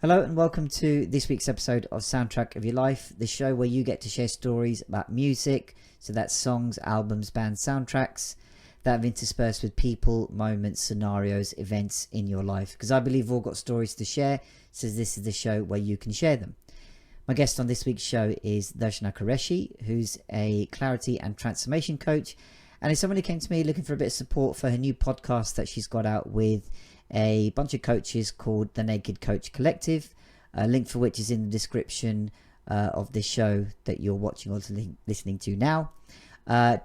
Hello and welcome to this week's episode of Soundtrack of Your Life, the show where you get to share stories about music, so that's songs, albums, bands, soundtracks, that have interspersed with people, moments, scenarios, events in your life. Because I believe we've all got stories to share, so this is the show where you can share them. My guest on this week's show is Darshana Qureshi, who's a clarity and transformation coach, and is someone who came to me looking for a bit of support for her new podcast that she's got out with a bunch of coaches called the Naked Coach Collective, a link for which is in the description of this show that you're watching or listening to now.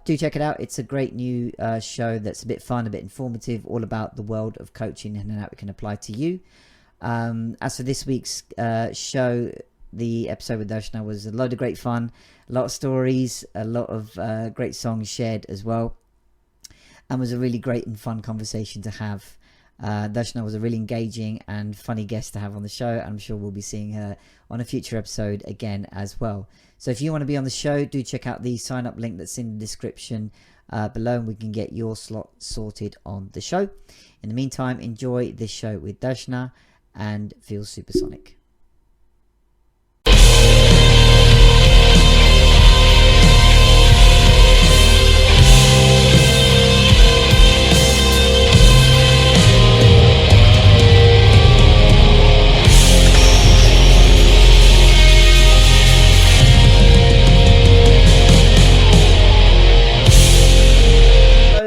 Do check it out. It's a great new show that's a bit fun, a bit informative, all about the world of coaching and how it can apply to you. As for this week's show, the episode with Darshana was a load of great fun, a lot of stories, a lot of great songs shared as well, and was a really great and fun conversation to have. Darshana was a really engaging and funny guest to have on the show, and I'm sure we'll be seeing her on a future episode again as well. So if you want to be on the show, do check out the sign up link that's in the description below, and we can get your slot sorted on the show. In the meantime, enjoy this show with Darshana and feel supersonic.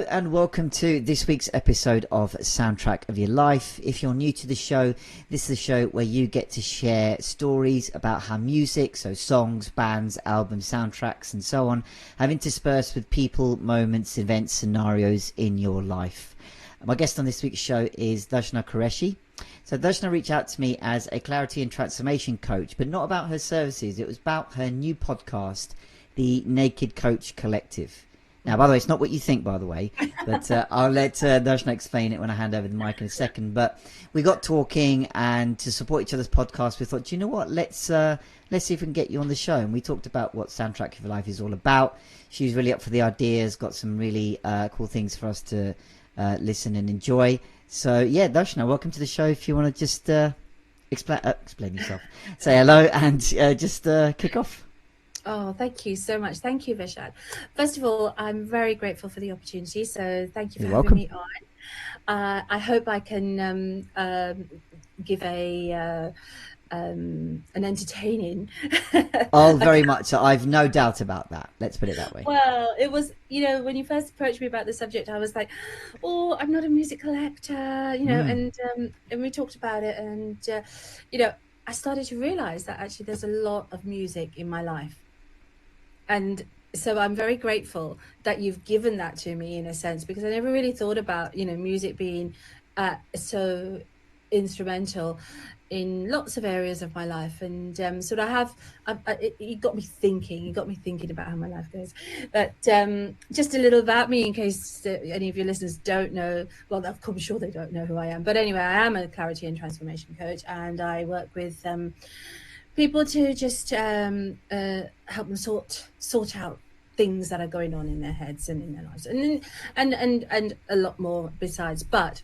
And welcome to this week's episode of Soundtrack of Your Life. If you're new to the show, this is the show where you get to share stories about how music, so songs, bands, albums, soundtracks and so on, have interspersed with people, moments, events, scenarios in your life. My guest on this week's show is Darshana Qureshi. So Darshana reached out to me as a clarity and transformation coach, but not about her services. It was about her new podcast, the Naked Coach Collective. Now, by the way, it's not what you think, by the way, but I'll let Darshana explain it when I hand over the mic in a second. But we got talking, and to support each other's podcast, we thought, do you know what, let's see if we can get you on the show. And we talked about what Soundtrack of Your Life is all about. She was really up for the ideas, got some really cool things for us to listen and enjoy. So, yeah, Darshana, welcome to the show. If you want to just explain yourself, say hello, and just kick off. Oh, thank you so much. Thank you, Vishad. First of all, I'm very grateful for the opportunity. So thank you for having me on. I hope I can give an entertaining. Oh, very much. So I've no doubt about that. Let's put it that way. Well, it was, when you first approached me about the subject, I was like, oh, I'm not a music collector, and we talked about it. And, I started to realize that actually there's a lot of music in my life. And so I'm very grateful that you've given that to me in a sense, because I never really thought about, music being so instrumental in lots of areas of my life. And so it got me thinking about how my life goes. But just a little about me in case any of your listeners don't know. Well, I'm sure they don't know who I am. But anyway, I am a clarity and transformation coach, and I work with people to just help them sort out things that are going on in their heads and in their lives, and a lot more besides. But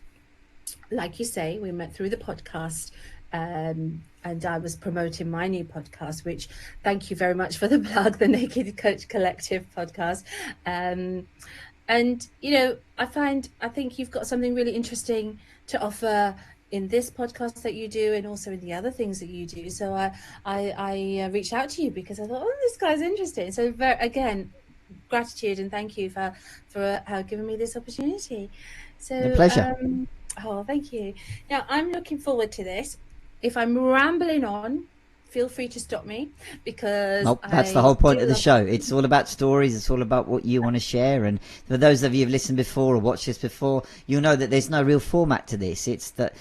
like you say, we met through the podcast, and I was promoting my new podcast, which, thank you very much for the plug, the Naked Coach Collective podcast. And I think you've got something really interesting to offer in this podcast that you do, and also in the other things that you do. So I reached out to you because I thought, oh, this guy's interesting. So again, gratitude and thank you for giving me this opportunity. So a pleasure. Thank you. Now I'm looking forward to this. If I'm rambling on, feel free to stop me, because that's the whole point of the show. It's all about stories. It's all about what you want to share. And for those of you who've listened before or watched this before, you'll know that there's no real format to this. It's that,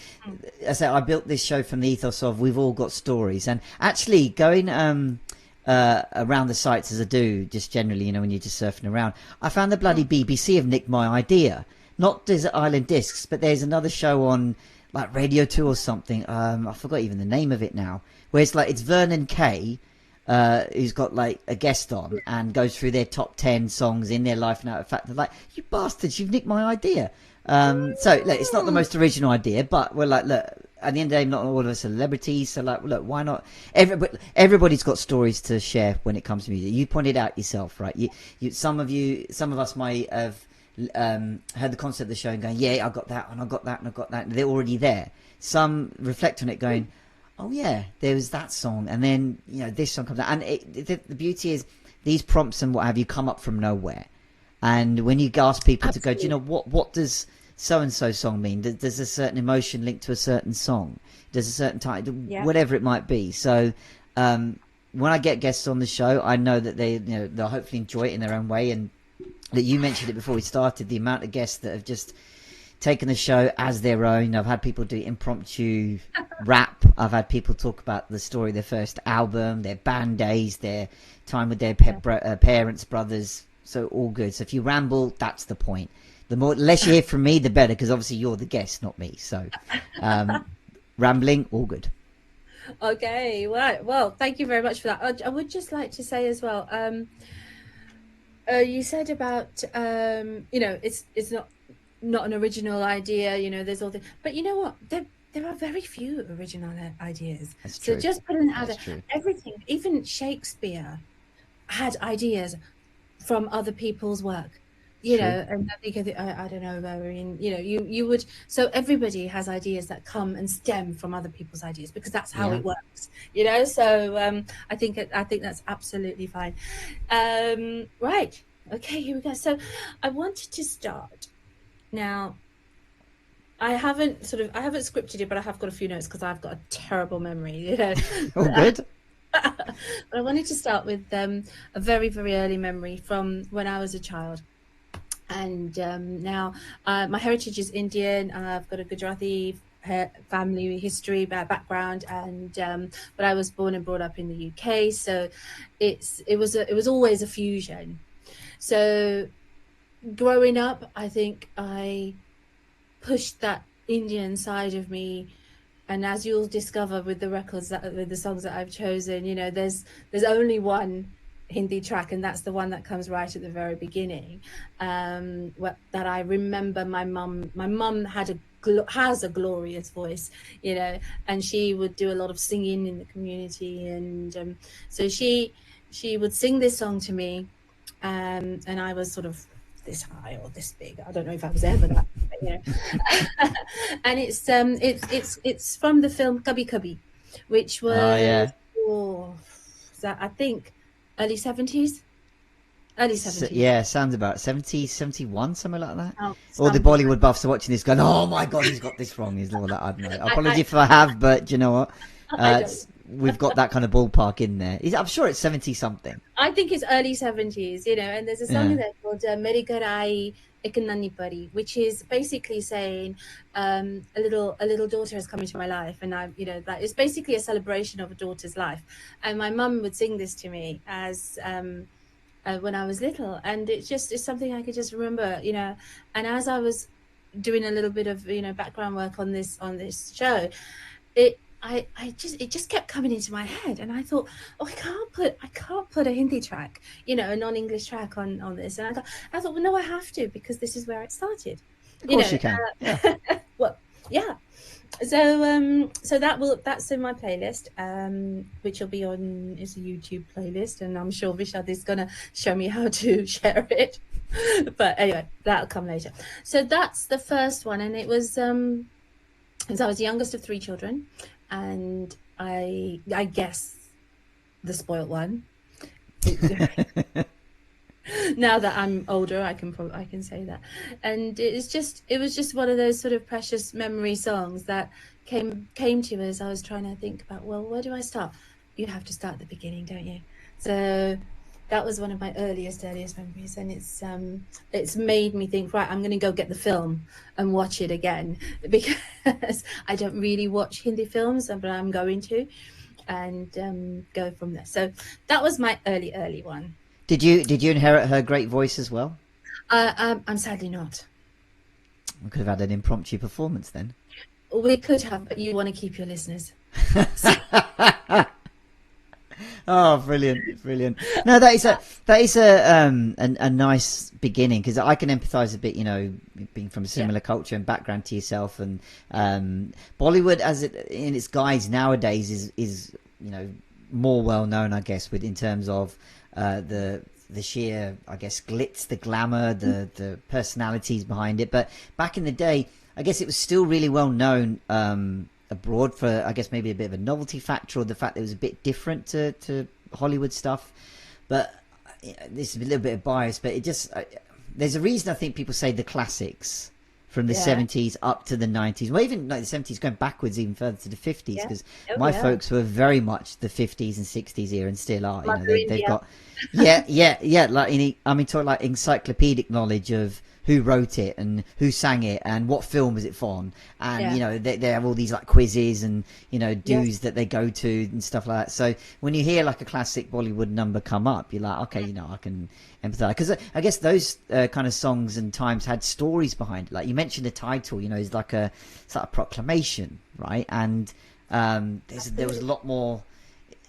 I built this show from the ethos of we've all got stories. And actually going around the sites as I do, just generally, when you're just surfing around, I found the bloody BBC have nicked my idea. Not Desert Island Discs, but there's another show on like Radio 2 or something. I forgot even the name of it now. Where it's Vernon Kay, who's got like a guest on and goes through their top 10 songs in their life and out of fact. They're like, you bastards, you've nicked my idea. So look, it's not the most original idea, but we're like, look, at the end of the day, not all of us are celebrities. So like, look, why not? Everybody's got stories to share when it comes to music. You pointed out yourself, right? Some of us might have heard the concept of the show and going, yeah, I got that, and I got that, and I got that. And they're already there. Some reflect on it, going, oh yeah, there was that song, and then this song comes out. And the beauty is these prompts and what have you come up from nowhere. And when you ask people Absolutely. To go, do you know what does so and so song mean? Does a certain emotion linked to a certain song? Does a certain time, whatever it might be. So when I get guests on the show, I know that they'll hopefully enjoy it in their own way. And that you mentioned it before we started, the amount of guests that have just taken the show as their own. I've had people do impromptu rap. I've had people talk about the story of their first album, their band days, their time with their parents, brothers. So all good. So if you ramble, that's the point. The less you hear from me, the better, because obviously you're the guest, not me. So rambling, all good. Okay, right. Well, thank you very much for that. I would just like to say as well, you said about, it's not an original idea, there's all the, but you know what? There are very few original ideas. That's true. So just putting out everything, even Shakespeare had ideas from other people's work, and I don't know, Maureen, you would, so everybody has ideas that come and stem from other people's ideas, because that's how it works, so I think that's absolutely fine. Right, okay, here we go. So I wanted to start now. I haven't scripted it, but I have got a few notes because I've got a terrible memory, Oh, good. But I wanted to start with a very, very early memory from when I was a child. And now my heritage is Indian. I've got a Gujarati family history background, and but I was born and brought up in the UK, so it was always a fusion. So growing up, I think I pushed that Indian side of me. And as you'll discover with the songs that I've chosen, there's only one Hindi track, and that's the one that comes right at the very beginning. That I remember my mum has a glorious voice, and she would do a lot of singing in the community, and so she would sing this song to me, and I was sort of this high or this big. I don't know if I was ever that, and it's from the film Kabhi Kabhi, which was I think early 70s. Yeah, sounds about 70, 71, something like that. All the Bollywood buffs are watching this going, oh my God, he's got this wrong. He's all that. I don't know. Apology if I have, but you know what? We've got that kind of ballpark in there. I'm sure it's 70 something. I think it's early 70s, and there's a song in there called Meri Ghar Aayi Ek Nanni Pari, which is basically saying a little daughter has come into my life, and that it's basically a celebration of a daughter's life. And my mum would sing this to me as when I was little, and it's something I could just remember, and as I was doing a little bit of background work on this show, it just kept coming into my head, and I thought, I can't put a Hindi track, a non-English track on this, and I thought, well, no, I have to, because this is where it started. Of course you can. Well, yeah. So that's in my playlist, which will be on, it's a YouTube playlist, and I'm sure Vishad is gonna show me how to share it. But anyway, that'll come later. So that's the first one, and it was because I was the youngest of 3 children, and I guess the spoilt one. Now that I'm older, I can say that. And it was just one of those sort of precious memory songs that came to me as I was trying to think about, well, where do I start? You have to start at the beginning, don't you? So that was one of my earliest memories, and it's made me think, right, I'm going to go get the film and watch it again, because I don't really watch Hindi films, but I'm going to, and go from there. So that was my early one. Did you inherit her great voice as well? I'm sadly not. We could have had an impromptu performance then. We could have, but you want to keep your listeners. Oh, Oh, brilliant. No, that is a nice beginning, because I can empathise a bit, being from a similar culture and background to yourself, and Bollywood in its guise nowadays is more well known, I guess, in terms of the sheer, I guess, glitz, the glamour, the personalities behind it. But back in the day, I guess it was still really well known abroad for, I guess, maybe a bit of a novelty factor, or the fact that it was a bit different to Hollywood stuff. But this is a little bit of bias, but it just there's a reason I think people say the classics from the 70s up to the 90s. Well, even like the 70s, going backwards even further to the 50s, because my folks were very much the 50s and 60s era, and still are. They've got like talk like encyclopedic knowledge of who wrote it and who sang it and what film was it from, and they have all these like quizzes and dues that they go to and stuff like that. So when you hear like a classic Bollywood number come up, you're like, okay, I can empathize, because I guess those kind of songs and times had stories behind it. Like you mentioned, the title is like a proclamation, right? And there was a lot more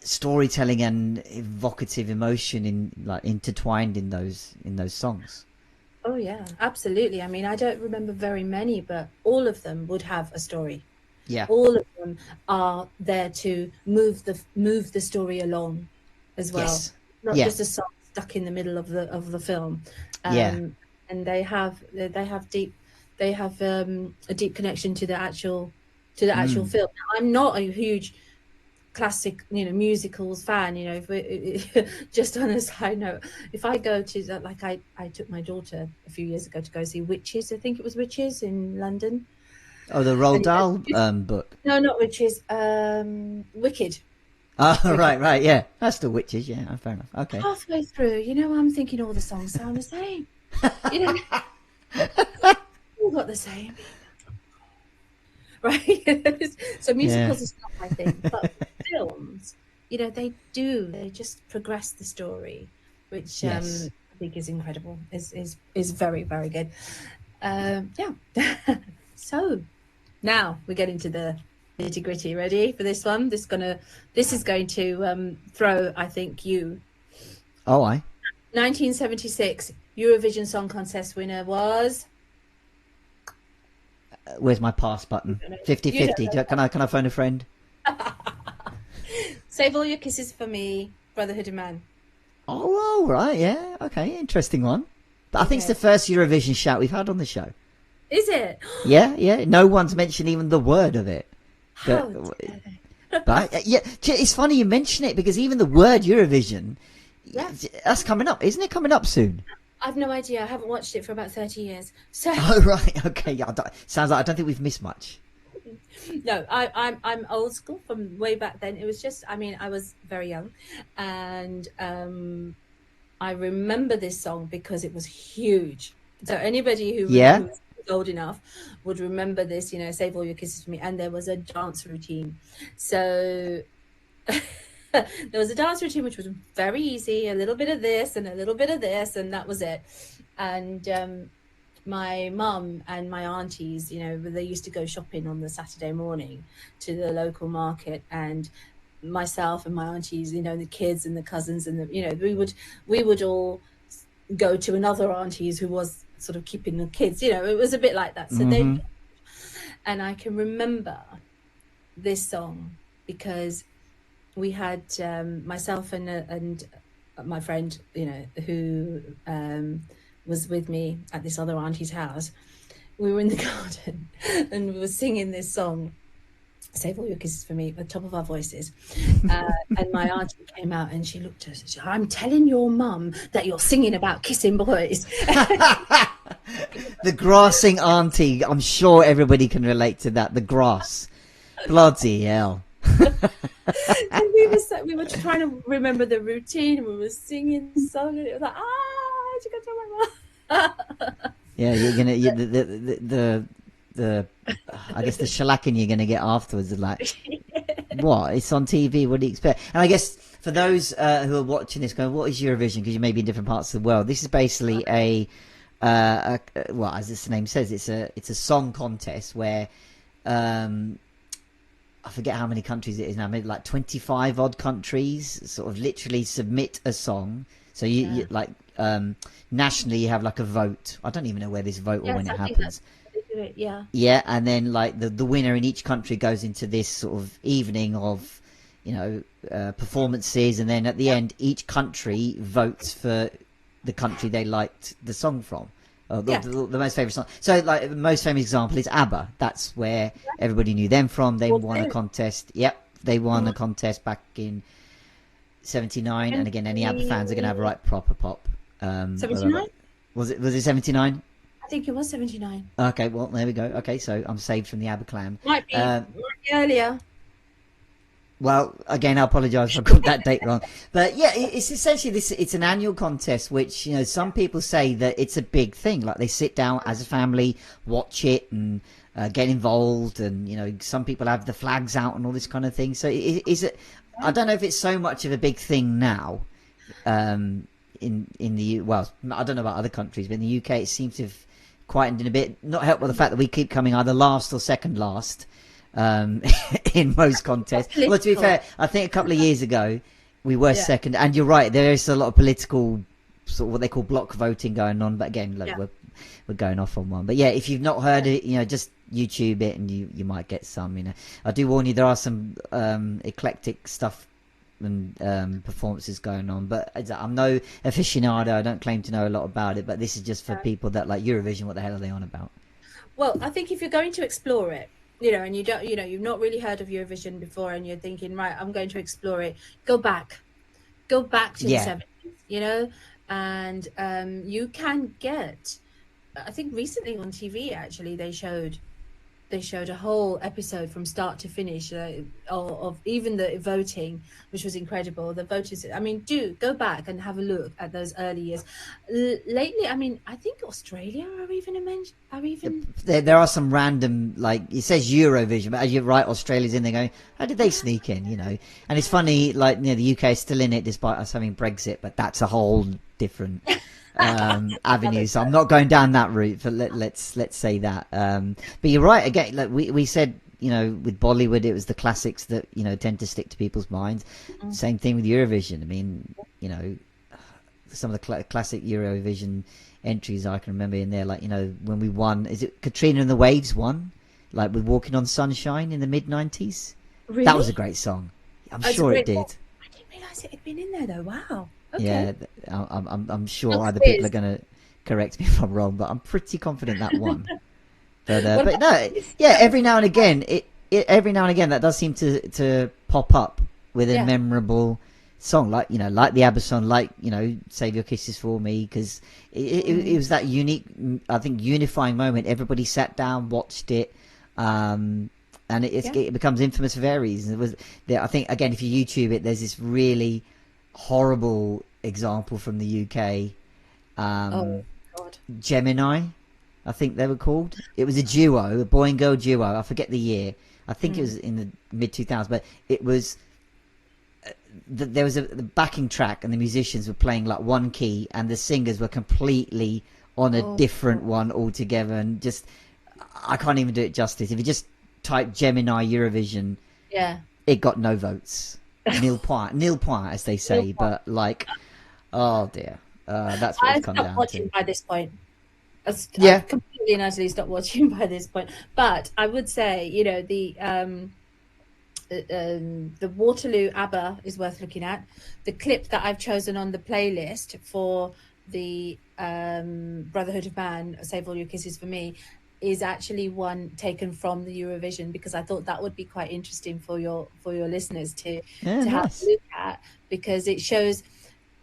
storytelling and evocative emotion intertwined in those songs. Oh yeah, absolutely. I mean, I don't remember very many, but all of them would have a story. Yeah, all of them are there to move the story along as well. Not just a song stuck in the middle of the film. And they have a deep connection to the actual film. Now, I'm not a huge classic musicals fan, just on a side note, if I go to like I took my daughter a few years ago to go see Witches, I think it was Witches in London. Oh, the Roald Dahl book? No, not Witches, Wicked. Oh, right, yeah, that's the Witches. Yeah, fair enough. Okay, halfway through, I'm thinking all the songs sound the same. All got the same, right? So musicals is not my thing, but films, they just progress the story, which I think is incredible. Is very, very good. So now we get into the nitty gritty. Ready for this one? This is going to throw, I think, you. Oh, 1976 Eurovision Song Contest winner was. Where's my pass button? 50-50. Can I phone a friend? Save All Your Kisses for Me, Brotherhood of Man. Oh, right, yeah, okay, interesting one. But I think it's the first Eurovision shout we've had on the show. Is it? Yeah. No one's mentioned even the word of it. But it's funny you mention it, because even the word Eurovision, that's coming up, isn't it? Coming up soon. I've no idea. I haven't watched it for about 30 years. So. Oh, right. Okay. Yeah. Sounds like I don't think we've missed much. No, I'm old school from way back then. It was just, I was very young, and I remember this song because it was huge. So anybody who was old enough would remember this, Save All Your Kisses for Me. And there was a dance routine. So there was a dance routine which was very easy, a little bit of this and a little bit of this, and that was it. And my mum and my aunties, they used to go shopping on the Saturday morning to the local market, and myself and my aunties, the kids and the cousins, and we would all go to another auntie's who was sort of keeping the kids. It was a bit like that. So and I can remember this song because we had myself and my friend, who was with me at this other auntie's house. We were in the garden and we were singing this song, Save All Your Kisses for Me, at the top of our voices. And my auntie came out and she looked at us and she said, I'm telling your mum that you're singing about kissing boys. The grassing auntie, I'm sure everybody can relate to that. The grass. Bloody hell. And we were trying to remember the routine, and we were singing the song, and it was like, you got to tell my mum. Yeah, you're gonna the I guess the shellacking you're gonna get afterwards is like, what? It's on TV. What do you expect? And I guess for those who are watching this, going, what is Eurovision? Because you may be in different parts of the world. This is basically well, as its name says, it's a song contest where I forget how many countries it is now, maybe like 25 odd countries sort of literally submit a song. So you like nationally you have like a vote. I don't even know where this vote or when it happens. Yeah, and then like the winner in each country goes into this sort of evening of, you know, performances, and then at the end each country votes for the country they liked the song from. The most famous song. So, like, the most famous example is ABBA. That's where everybody knew them from. They won a contest. Yep, they won a contest back in '79. And again, any ABBA fans are going to have a right proper pop. 79? Was it 79? I think it was 79. Okay, well, there we go. Okay, so I'm saved from the ABBA clan. Might be earlier. Well, again, I apologise if I got that date wrong. But yeah, it's essentially this. It's an annual contest, which, you know, some people say that it's a big thing. Like, they sit down as a family, watch it, and get involved. And, you know, some people have the flags out and all this kind of thing. So is it? I don't know if it's so much of a big thing now. In the well, I don't know about other countries, but in the UK, it seems to have quietened a bit. Not helped by the fact that we keep coming either last or second last. In most contests. Well, to be fair, I think a couple of years ago we were second, and you're right, there is a lot of political sort of what they call block voting going on, but again, look, we're going off on one. But yeah, if you've not heard it, you know, just YouTube it and you might get some. You know, I do warn you, there are some eclectic stuff and performances going on, but I'm no aficionado. I don't claim to know a lot about it, but this is just for people that like Eurovision. What the hell are they on about? Well, I think if you're going to explore it, you know, and you don't, you know, you've not really heard of Eurovision before, and you're thinking, right, I'm going to explore it. Go back to the 70s, you know, and you can get. I think recently on TV, actually, they showed a whole episode from start to finish of even the voting, which was incredible. The voters, I mean, do go back and have a look at those early years. Lately, I mean, I think Australia are even. There are some random, like, it says Eurovision, but as you're right, Australia's in there going, how did they sneak in, you know? And it's funny, like, you know, the UK is still in it despite us having Brexit, but that's a whole different avenue, so I'm not going down that route, but let's say that. But you're right, again, like we said, you know, with Bollywood, it was the classics that, you know, tend to stick to people's minds. Same thing with Eurovision. I mean, you know, some of the classic Eurovision entries I can remember in there, like, you know, when we won, is it Katrina and the Waves won, like with Walking on Sunshine in the mid-90s? Really? That was a great song. I'm sure it did. I didn't realise it had been in there though. Wow. Okay. Yeah, I'm sure other people are going to correct me if I'm wrong, but I'm pretty confident that one. But no, yeah, every now and again, that does seem to pop up with a memorable song, like, you know, like the ABBA song, like, you know, Save Your Kisses for Me, because it was that unique, I think, unifying moment. Everybody sat down, watched it, and it becomes infamous for various reasons. It was there. I think, again, if you YouTube it, there's this really horrible example from the UK. Oh God. Gemini, I think they were called. It was a duo, a boy and girl duo. I forget the year. I think it was in the mid 2000s, but it was there was the backing track and the musicians were playing like one key and the singers were completely on a different one altogether, and just I can't even do it justice. If you just type Gemini Eurovision, it got no votes. Nil point, as they say. But like, oh dear, that's what it's come down to. I've stopped watching by this point. I've completely and utterly stopped watching by this point. But I would say, you know, the Waterloo ABBA is worth looking at. The clip that I've chosen on the playlist for the Brotherhood of Man, Save All Your Kisses for Me, is actually one taken from the Eurovision, because I thought that would be quite interesting for your listeners to have a look at, because it shows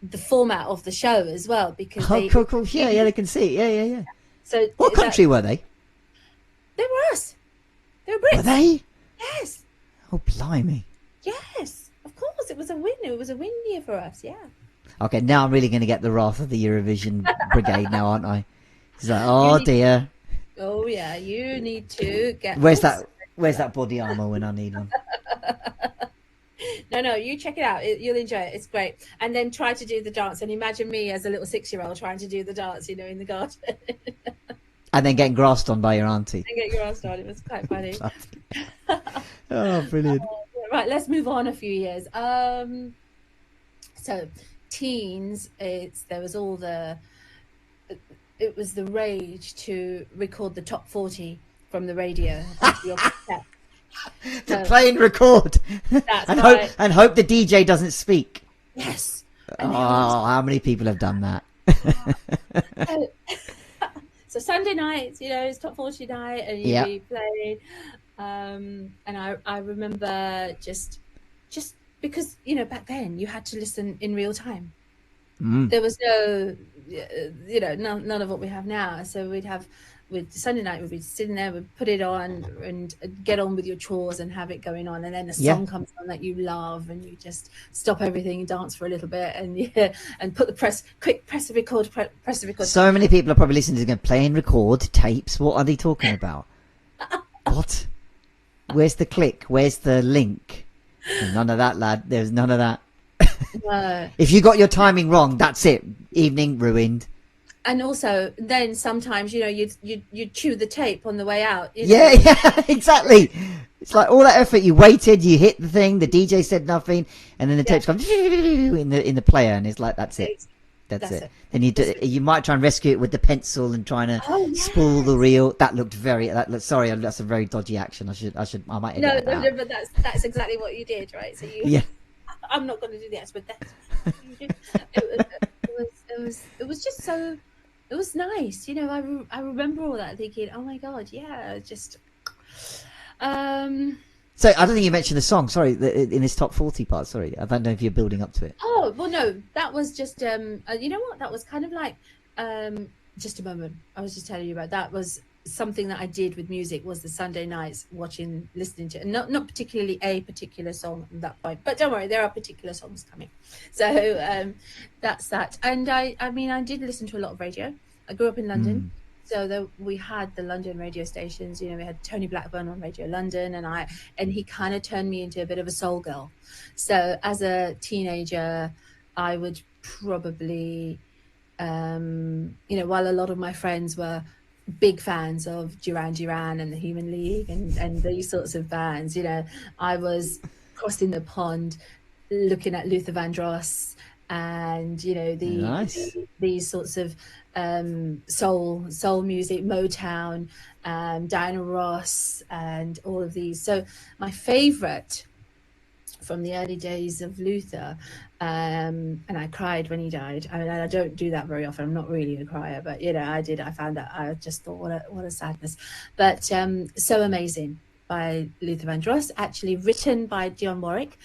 the format of the show as well. Because cool. Yeah, they can see. Yeah. So what country were they? They were us. They were Brits. Were they? Yes. Oh blimey. Yes, of course. It was a win. It was a win year for us. Yeah. Okay, now I'm really going to get the wrath of the Eurovision brigade now, aren't I? It's like, oh dear. Oh yeah, you need to get. Where's that body armor when I need one? No, you check it out. You'll enjoy it. It's great. And then try to do the dance. And imagine me as a little 6-year-old trying to do the dance, you know, in the garden. And then getting grassed on by your auntie. And get grassed on. It was quite funny. Oh, brilliant. Right, let's move on a few years. So teens, it was the rage to record the top 40 from the radio onto your cassette. To So play and record. that's and right. hope the DJ doesn't speak. Yes. Oh, And there was, how many people have done that? so, so Sunday nights, it's top 40 night, and you'd Yeah. be playing. And I remember just because back then you had to listen in real time. There was no, none of what we have now. So with Sunday night, we'd be sitting there, we'd put it on and get on with your chores and have it going on. And then the song comes on that you love, and you just stop everything and dance for a little bit, and put the press the record. So many people are probably listening to going play and record tapes. What are they talking about? What? Where's the click? Where's the link? None of that, lad. There's none of that. If you got your timing wrong, that's it. Evening ruined. And also, then sometimes you'd chew the tape on the way out. Yeah, exactly. It's like all that effort. You waited, you hit the thing. The DJ said nothing, and then the tape's gone in the player, and it's like that's it. That's it. Then you might try and rescue it with the pencil and trying to spool the reel. That looked sorry, that's a very dodgy action. I might edit that out. But that's exactly what you did, right? So I'm not going to do the expert. You did. It was just so. It was nice, I remember all that, thinking, oh my god, yeah, just. So I don't think you mentioned the song. Sorry, in this top 40 part. Sorry, I don't know if you're building up to it. Oh well, no, that was just you know what? That was kind of like just a moment. I was just telling you about that. Was something that I did with music, was the Sunday nights listening to, and not particularly a particular song at that point, but don't worry, there are particular songs coming. So that's that. And I mean, I did listen to a lot of radio. I grew up in London. So we had the London radio stations, we had Tony Blackburn on Radio London, and he kind of turned me into a bit of a soul girl. So as a teenager, I would probably, while a lot of my friends were big fans of Duran Duran and the Human League and these sorts of bands, I was crossing the pond looking at Luther Vandross and these sorts of soul music, Motown, Diana Ross, and all of these. So my favorite from the early days of Luther, and I cried when he died. I mean, I don't do that very often. I'm not really a crier, but I did. I found that I just thought, what a sadness. But So Amazing by Luther Vandross, actually written by Dionne Warwick,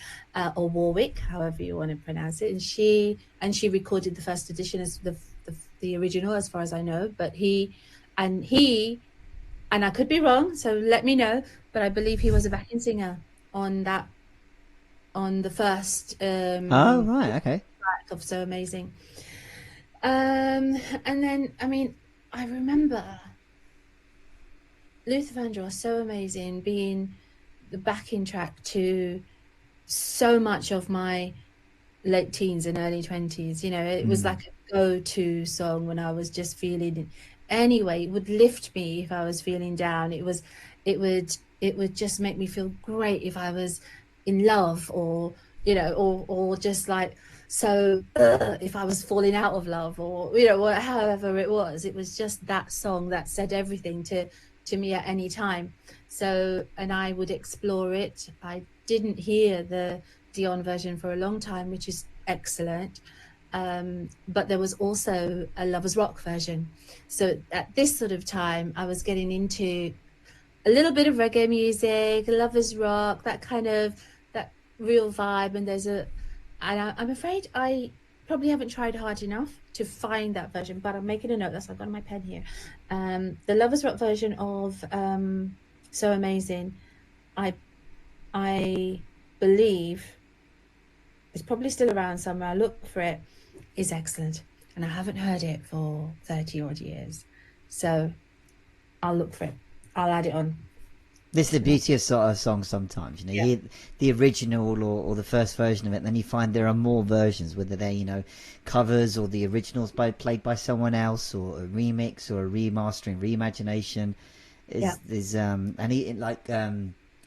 or Warwick, however you want to pronounce it. And she recorded the first edition as the original, as far as I know. But he, and I could be wrong, so let me know. But I believe he was a backing singer on the first oh right, okay, track of So Amazing. And then I remember Luther Vandross, So Amazing, being the backing track to so much of my late teens and early 20s. It was like a go-to song when I was just feeling, anyway, it would lift me if I was feeling down. It would just make me feel great if I was in love, or just like, so if I was falling out of love, or however it was just that song that said everything to me at any time. So, and I would explore it. I didn't hear the Dionne version for a long time, which is excellent, but there was also a Lovers Rock version. So at this sort of time, I was getting into a little bit of reggae music, Lovers Rock, that kind of, that real vibe. And I'm afraid I probably haven't tried hard enough to find that version, but I'm making a note. That's why I've got my pen here. The Lovers Rock version of So Amazing, I believe it's probably still around somewhere. I look for it. Is excellent, and I haven't heard it for 30 odd years, so I'll look for it. I'll add it on. This is the beauty of sort of songs sometimes, you hear the original or the first version of it, and then you find there are more versions, whether they're, covers or the originals played by someone else, or a remix or a remastering, reimagination.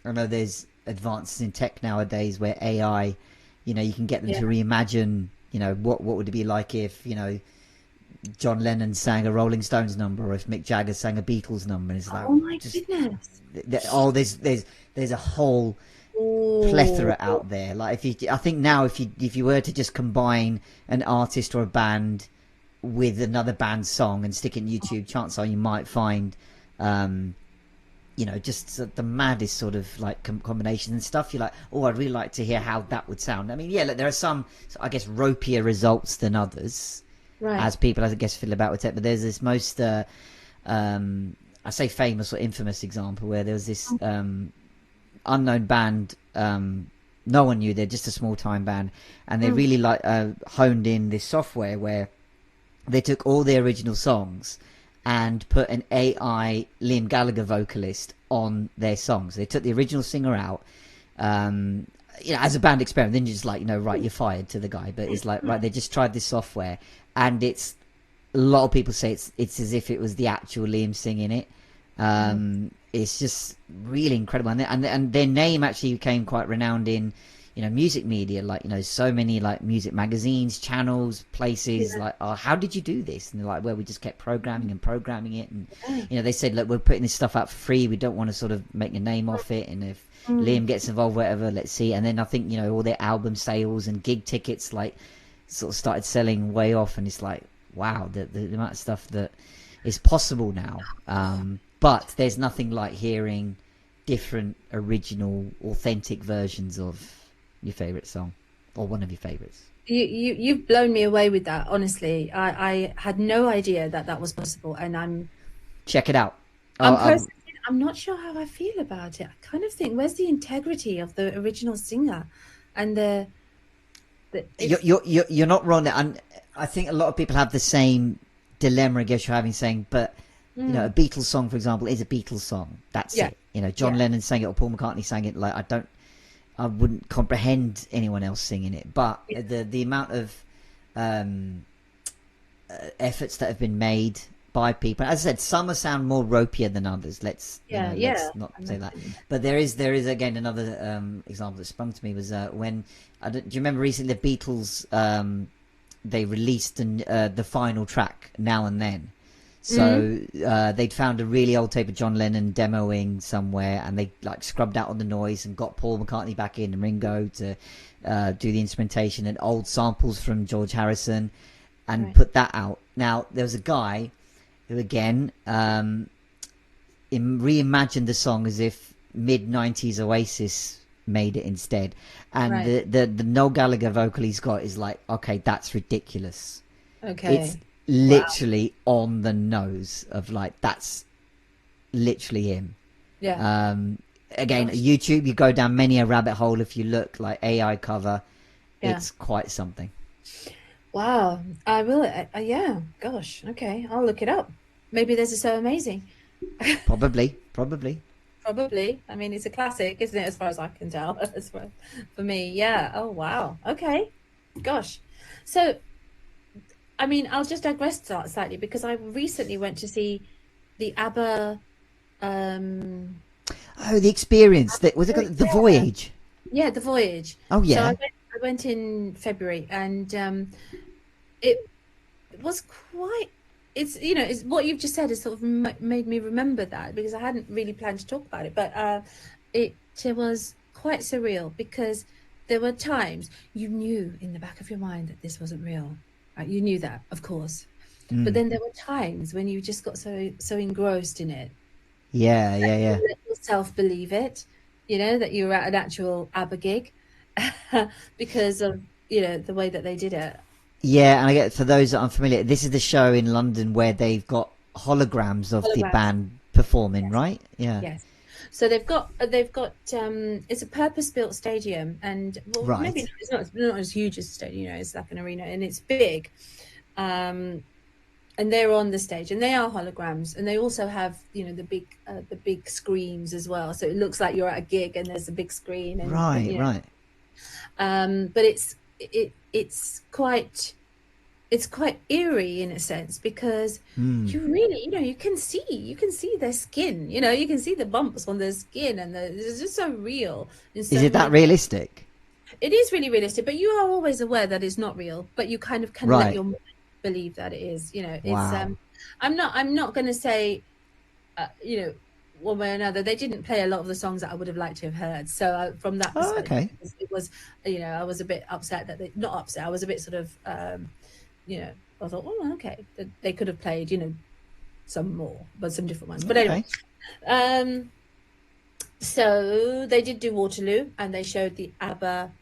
I know there's advances in tech nowadays where AI, you know, you can get them to reimagine, you know, what would it be like if, you know, John Lennon sang a Rolling Stones number, or if Mick Jagger sang a Beatles number. And it's like, Oh my just goodness. there's a whole plethora out there. Like I think now if you were to just combine an artist or a band with another band's song and stick it in YouTube, chances are you might find, you know, just the maddest sort of like combinations and stuff. You're like, oh, I'd really like to hear how that would sound. I mean, yeah, look, there are some, I guess, ropier results than others, as people, I guess, feel about with tech. But there's this most, I say famous or infamous example where there was this unknown band, no one knew, they're just a small time band, and they really like honed in this software where they took all the original songs and put an AI Liam Gallagher vocalist on their songs. They took the original singer out, you know, as a band experiment. Then you're just like, you know, right, you're fired to the guy. But it's like, right, they just tried this software, and it's, a lot of people say it's as if it was the actual Liam singing it. It's just really incredible, and their name actually became quite renowned in, you know, music media, like, you know, so many like music magazines, channels, places, like, oh, how did you do this? And they're like, well, we just kept programming it, and you know, they said, look, we're putting this stuff out for free, we don't want to sort of make a name off it, and if Liam gets involved, whatever, let's see. And then I think, you know, all their album sales and gig tickets like sort of started selling way off, and it's like, wow, the amount of stuff that is possible now. But there's nothing like hearing different, original, authentic versions of your favorite song, or one of your favorites. You've blown me away with that. Honestly, I had no idea that was possible, and check it out. I'm not sure how I feel about it. I kind of think, where's the integrity of the original singer, and you're not wrong there. And I think a lot of people have the same dilemma, I guess you're having, saying, but you know, a Beatles song, for example, is a Beatles song. That's it. You know, John Lennon sang it or Paul McCartney sang it. Like, I wouldn't comprehend anyone else singing it. But the amount of efforts that have been made by people, as I said, some sound more ropier than others. Let's not say that. But there is again another example that sprung to me was when do you remember recently the Beatles? They released the final track, Now and Then. So they'd found a really old tape of John Lennon demoing somewhere, and they like scrubbed out all the noise and got Paul McCartney back in and Ringo to do the instrumentation, and old samples from George Harrison, and put that out. Now there was a guy who again reimagined the song as if mid-90s Oasis made it instead, and the Noel Gallagher vocal he's got is like, okay, that's ridiculous. It's literally on the nose of like, that's literally him. Again, YouTube, you go down many a rabbit hole if you look, like AI cover. It's quite something. Wow. I will. Yeah, gosh, okay, I'll look it up. Maybe there's a So Amazing. Probably. I mean, it's a classic, isn't it, as far as I can tell. As well, for me. Oh wow. Okay, gosh. So I mean, I'll just digress slightly, because I recently went to see the ABBA. The Experience. Was it called The Voyage? Yeah, The Voyage. Oh yeah. So I went in February, and it was quite. It's, you know, it's what you've just said has sort of made me remember that, because I hadn't really planned to talk about it, but it was quite surreal, because there were times you knew in the back of your mind that this wasn't real. You knew that, of course, but then there were times when you just got so engrossed in it. You let yourself believe it, you know, that you were at an actual ABBA gig because of, you know, the way that they did it. Yeah, and I get, for those that aren't familiar, this is the show in London where they've got holograms of the band performing, right? Yeah. Yes. So they've got it's a purpose-built stadium, and maybe it's not as huge as a stadium, you know, it's like an arena, and it's big, and they're on the stage, and they are holograms, and they also have, you know, the big screens as well, so it looks like you're at a gig and there's a big screen, and right. but it's quite it's quite eerie in a sense, because you really, you can see their skin, you can see the bumps on their skin, and it's just so real in so Is it many that ways. realistic? It is really realistic, but you are always aware that it's not real, but you kind of can let Right. your mind believe that it is. It's Wow. I'm not going to say, one way or another, they didn't play a lot of the songs that I would have liked to have heard. So from that Oh, perspective, okay. it was, I was a bit upset that not upset. I was a bit sort of, I thought, oh, okay, they could have played, some more, but some different ones. But anyway, Okay. so they did do Waterloo, and they showed the ABBA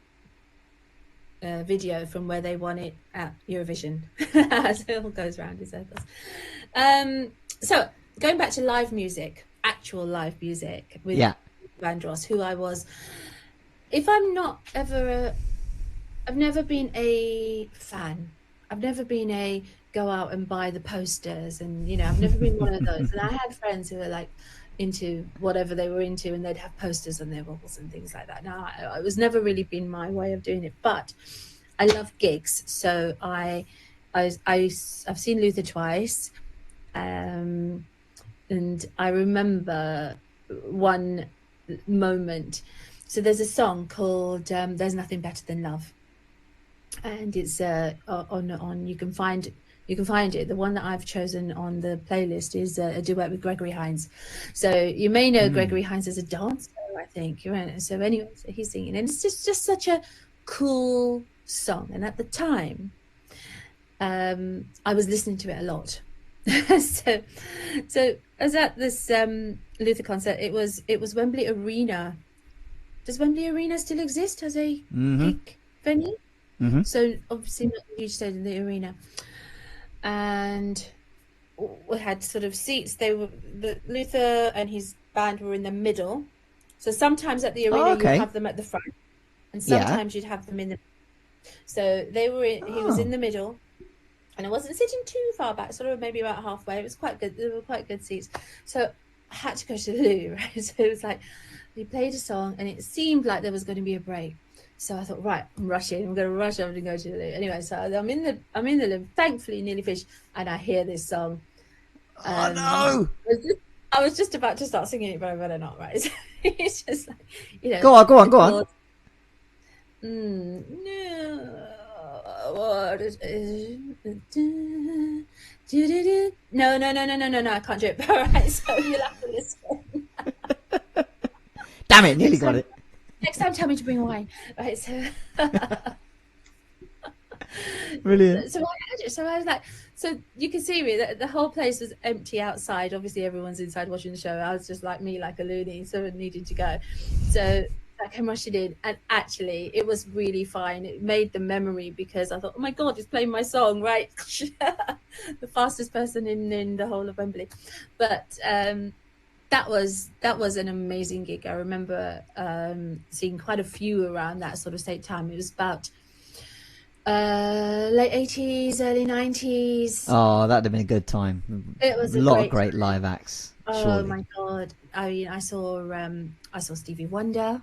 video from where they won it at Eurovision. So it all goes round in circles. So going back to live music, actual live music with Yeah. Vandross, who I was. If I'm not ever, I've never been a fan. I've never been a go out and buy the posters, and I've never been one of those. And I had friends who were like into whatever they were into, and they'd have posters on their walls and things like that. Now, I was never really been my way of doing it, but I love gigs. So I've seen Luther twice, and I remember one moment. So there's a song called "There's Nothing Better Than Love," and it's on you can find it. The one that I've chosen on the playlist is a duet with Gregory Hines. So you may know Gregory Hines as a dancer, I think. Right? So anyway, so he's singing, and it's just such a cool song. And at the time, I was listening to it a lot. so I was at this Luther concert. It was Wembley Arena. Does Wembley Arena still exist as a gig venue? So obviously not a huge stadium, the arena, and we had sort of seats. The Luther and his band were in the middle. So sometimes at the arena you'd have them at the front, and sometimes you'd have them in the. So they were. He was in the middle, and I wasn't sitting too far back, sort of maybe about halfway. It was quite good. There were quite good seats. So I had to go to the loo, right? So it was like he played a song, and it seemed like there was going to be a break. So I thought, right, I'm rushing. I'm going to rush over and go to the loo. Anyway, so I'm in the loo, thankfully nearly finished, and I hear this song. Oh no! I was just about to start singing it, but I better not, right? So it's just like, Go on. No, what is no, I can't do it. All right, so you'll have to listen. Damn it, nearly got it. Next time, tell me to bring wine. Right, so Brilliant. So I was like, so you can see me that the whole place was empty outside. Obviously, everyone's inside watching the show. I was just like me, like a loony, so needing to go. So I came rushing in, and actually, it was really fine. It made the memory, because I thought, oh my god, it's playing my song, right? The fastest person in the whole of Wembley, but. That was an amazing gig. I remember seeing quite a few around that sort of same time. It was about late 80s, early 90s. Oh, that'd have been a good time. It was a lot of great live acts. Oh surely. my god! I mean, I saw Stevie Wonder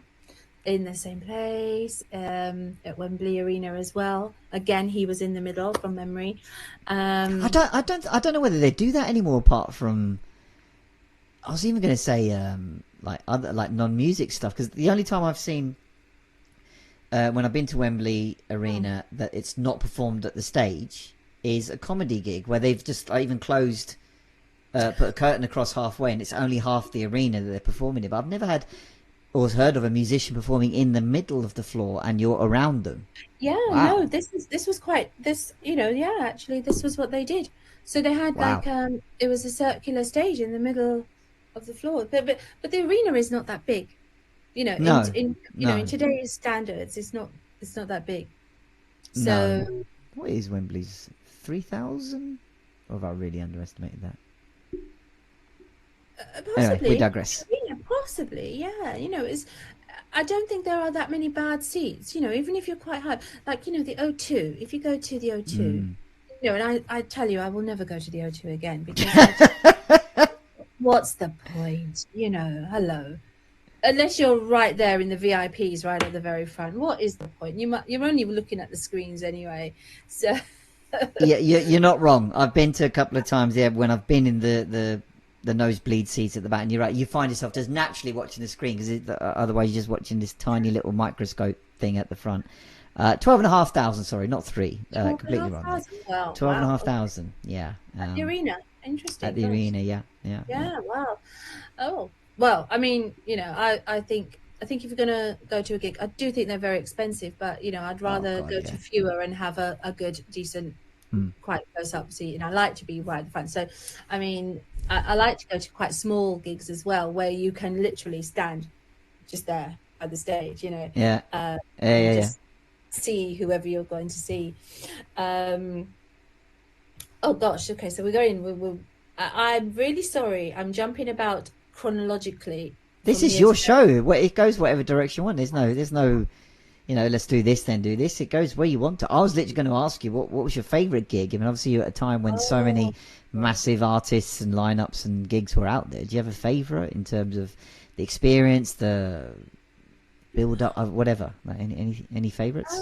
in the same place at Wembley Arena as well. Again, he was in the middle from memory. I don't know whether they do that anymore, apart from. I was even going to say like other non-music stuff, because the only time I've seen when I've been to Wembley Arena that it's not performed at the stage is a comedy gig where they've just even closed, put a curtain across halfway, and it's only half the arena that they're performing in. But I've never had or heard of a musician performing in the middle of the floor and you're around them. Yeah, wow. No, this was quite actually this was what they did. So they had it was a circular stage in the middle of the floor, but the arena is not that big, No, in today's standards, it's not that big. So no. What is Wembley's 3,000? Or have I really underestimated that? Possibly. Anyway, we digress. Possibly, yeah. I don't think there are that many bad seats. Even if you're quite high, like the O2. If you go to the O2, and I tell you, I will never go to the O2 again, because what's the point? Hello. Unless you're right there in the VIPs, right at the very front. What is the point? You're only looking at the screens anyway. So Yeah, you're not wrong. I've been to a couple of times. Yeah, when I've been in the nosebleed seats at the back, and you're right. You find yourself just naturally watching the screen because otherwise you're just watching this tiny little microscope thing at the front. 12,500. Sorry, not three. Completely wrong there. 12,500. Wow, Twelve and a wow. half thousand. Yeah. At the arena. At Interesting. the Gosh. arena. Yeah. Yeah. Yeah. Yeah, wow. Oh, well, I mean, I think if you're gonna go to a gig, I do think they're very expensive, but I'd Oh rather God. go Yeah. to fewer and have a good, decent, Hmm. quite close up seat. And I like to be right at the front. So, I mean, I like to go to quite small gigs as well, where you can literally stand just there at the stage, Yeah. Yeah. and Yeah. Yeah. just see whoever you're going to see. Um, Oh gosh, okay, so we're going. I'm really sorry. I'm jumping about chronologically This from is years your ago. show. It goes whatever direction you want. There's no, let's do this, then do this. It goes where you want to. I was literally going to ask you what was your favorite gig. I mean, obviously you're at a time when so Oh, many massive artists and lineups and gigs were out there. Do you have a favorite in terms of the experience, the build up, whatever? Like any favorites?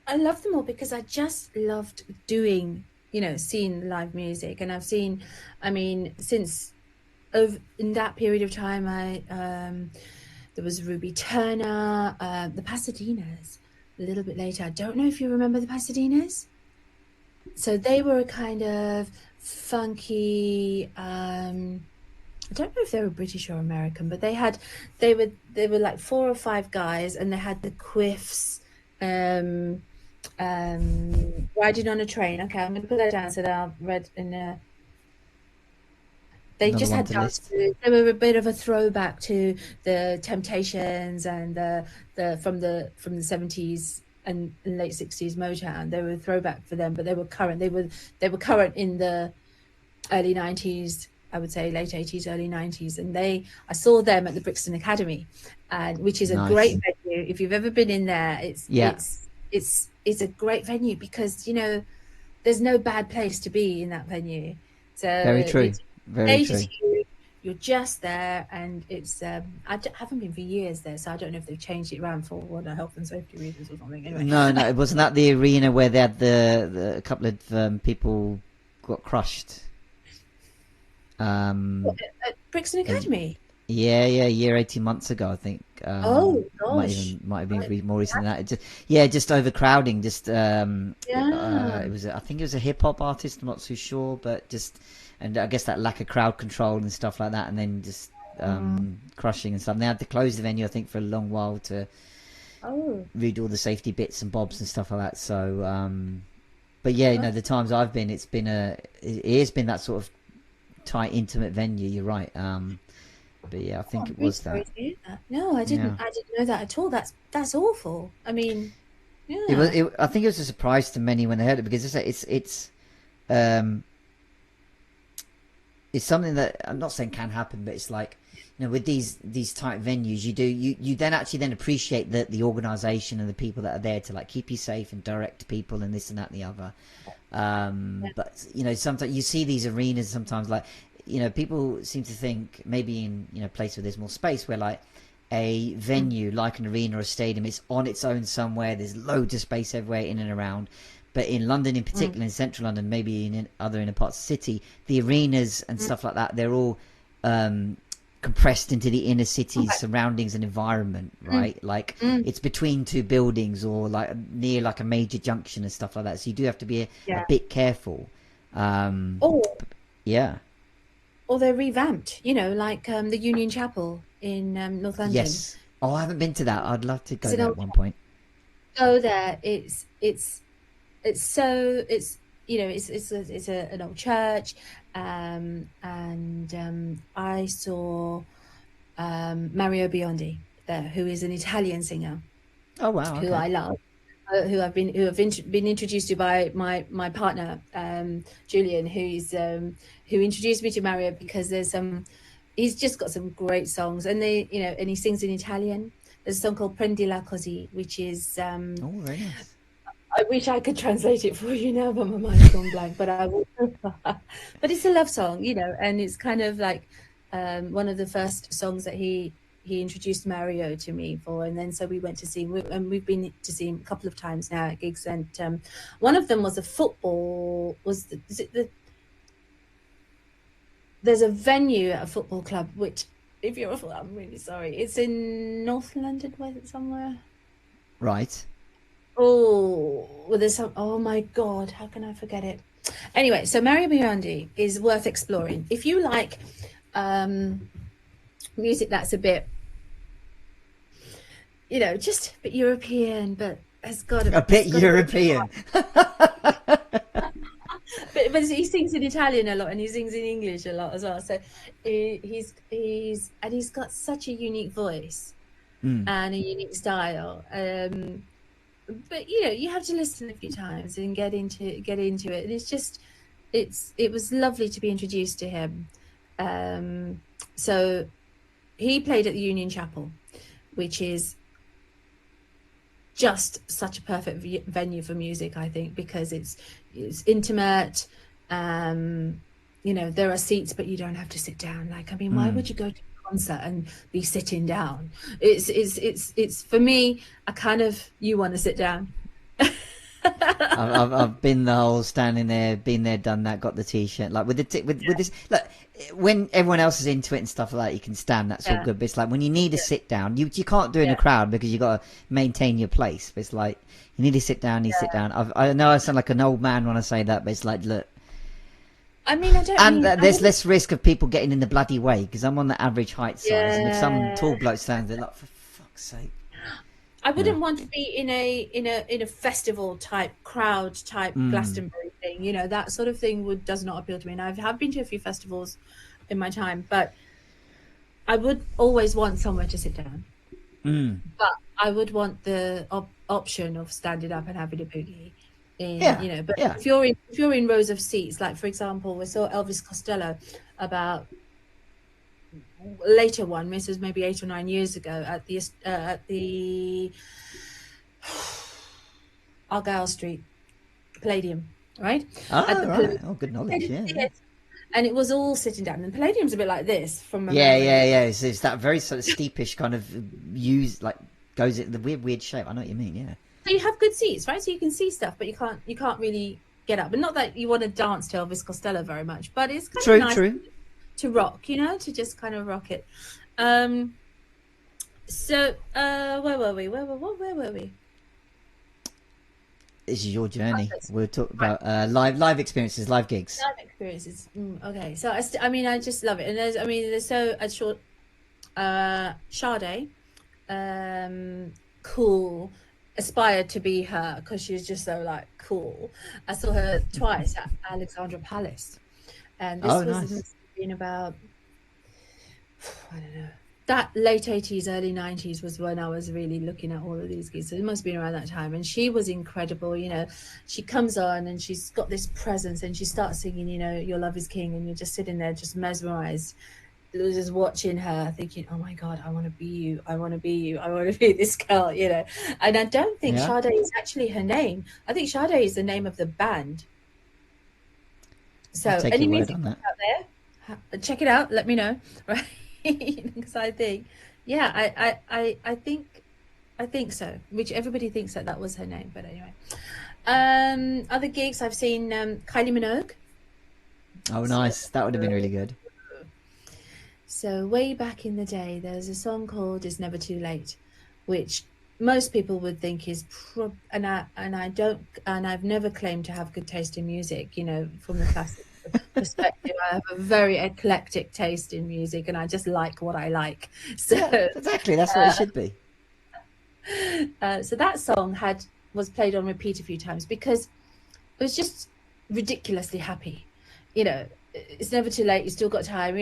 I love them all because I just loved doing, seeing live music, and I've seen, I mean, since over in that period of time, there was Ruby Turner, the Pasadenas, a little bit later. I don't know if you remember the Pasadenas. So they were a kind of funky. I don't know if they were British or American, but they were like 4 or 5 guys, and they had the quiffs, riding on a train. Okay, I'm going to put that down so that I'll read in a. They Another just one had to dance list. moves. They were a bit of a throwback to the Temptations and the 70s and late 60s Motown. They were a throwback for them, but they were current. They were current in the early 90s, I would say late 80s, early 90s. And I saw them at the Brixton Academy, which is a great Nice. venue. If you've ever been in there, it's Yeah. it's it's a great venue because there's no bad place to be in that venue. So Very true. it's Very caters true. to you. You're just there, and it's. Haven't been for years there, so I don't know if they've changed it around for health and safety reasons or something. Anyway, No, it wasn't that the arena where they had a couple of people got crushed. What, Um, at Brixton a, Academy. yeah, a year, 18 months ago, I think. Oh Might gosh, even might have been right. more recent than that. Just overcrowding. Yeah. It was. I think it was a hip hop artist. I'm not too sure, but and I guess that lack of crowd control and stuff like that, and then just crushing and stuff. And they had to close the venue, I think, for a long while to Oh, read all the safety bits and bobs and stuff like that. So, but yeah, the times I've been, it has been that sort of tight, intimate venue. You're right. But yeah, I think I'm it really was sorry that. to hear that. No, I Yeah, didn't. I didn't know that at all. That's awful. I mean, it was. yeah. I think it was a surprise to many when they heard it because um, it's something that I'm not saying can happen, but it's like with these type venues, you then actually then appreciate the organisation and the people that are there to like keep you safe and direct people and this and that and the other. But sometimes you see these arenas sometimes like people seem to think maybe in place where there's more space where like a venue like an arena or a stadium it's on its own somewhere, there's loads of space everywhere in and around. But in London in particular, in central Londn, maybe in other inner parts of the city, the arenas and stuff like that, they're all compressed into the inner city's surroundings and environment, right? Like it's between two buildings or like near like a major junction and stuff like that. So you do have to be a Yeah. bit careful. Um, Or yeah. they're revamped. Like the Union Chapel in North London. Yes. Oh, I haven't been to that. I'd love to go It's an there at old. one point. Go there. It's so it's an old church, and I saw Mario Biondi there, who is an Italian singer Oh wow. who Okay. I love, who have been introduced to by my partner Julian, who introduced me to Mario because he's just got some great songs, and and he sings in Italian. There's a song called Prendila Così, which is Oh, very nice. I wish I could translate it for you now, but my mind's gone blank. But I will. But it's a love song, and it's kind of like one of the first songs that he he introduced Mario to me for, and then so we went to see him, and we've been to see him a couple of times now at gigs, and one of them was a football, there's a venue at a football club, which if you're I'm really sorry, it's in North London, was it somewhere? Right. Oh, well, there's some, oh my God, how can I forget it? Anyway, so Mario Biondi is worth exploring. If you like music that's a bit, just a bit European, but has got a bit European. But he sings in Italian a lot, and he sings in English a lot as well. So he's got such a unique voice and a unique style. But you have to listen a few times and get into it. And it's just, it was lovely to be introduced to him. So he played at the Union Chapel, which is just such a perfect venue for music, I think, because it's intimate. There are seats, but you don't have to sit down. Like, I mean, why would you go to a concert and be sitting down? It's for me a kind of, you want to sit down. I've been the whole standing there, been there, done that, got the t-shirt. Like with this, like when everyone else is into it and stuff like that, you can stand. That's all good. But it's like when you need to sit down, you can't do it in a crowd because you got to maintain your place. But it's like you need to sit down. Sit down. I know I sound like an old man when I say that, but it's like, look. I mean, there's less risk of people getting in the bloody way because I'm on the average height size, and if some tall bloke stands there, like, for fuck's sake. I wouldn't want to be in a festival type crowd type Glastonbury thing, that sort of thing does not appeal to me. And I have been to a few festivals in my time, but I would always want somewhere to sit down. But I would want the option of standing up and having a boogie. If you're in rows of seats, like for example, we saw Elvis Costello about later one, this was maybe 8 or 9 years ago at the Argyle Street Palladium, right? Oh, good knowledge. Yeah. And it was all sitting down, and the Palladium's a bit like this from a It's that very sort of steepish kind of goes in the weird shape. I know what you mean. Yeah. So you have good seats, right? So you can see stuff, but you can't really get up. But not that you want to dance to Elvis Costello very much, but it's kind of nice to rock, to just kind of rock it. So where were we? Where were we? This is your journey. We're talking about live experiences, live gigs. Live experiences. Okay, so I just love it, and there's so a short Sade, cool. Aspired to be her because she was just so like cool. I saw her twice at Alexandra Palace, and this been about, I don't know, that late 80s, early 90s was when I was really looking at all of these gigs. So it must have been around that time, and she was incredible. She comes on and she's got this presence, and she starts singing, Your Love Is King, and you're just sitting there just mesmerized, just watching her, thinking, oh my God, I want to be you, I want to be you, I want to be this girl, And I don't think Sade is actually her name. I think Sade is the name of the band. So any music out there, check it out, let me know, right? Because I think, I think so, which everybody thinks that was her name, but anyway. Other gigs I've seen, Kylie Minogue. Oh, nice. That would have been really good. So way back in the day, there's a song called "It's Never Too Late," which most people would think is and I've never claimed to have good taste in music. From the classic perspective, I have a very eclectic taste in music, and I just like what I like. So exactly, that's what it should be. So that song was played on repeat a few times because it was just ridiculously happy. It's never too late. You still got time.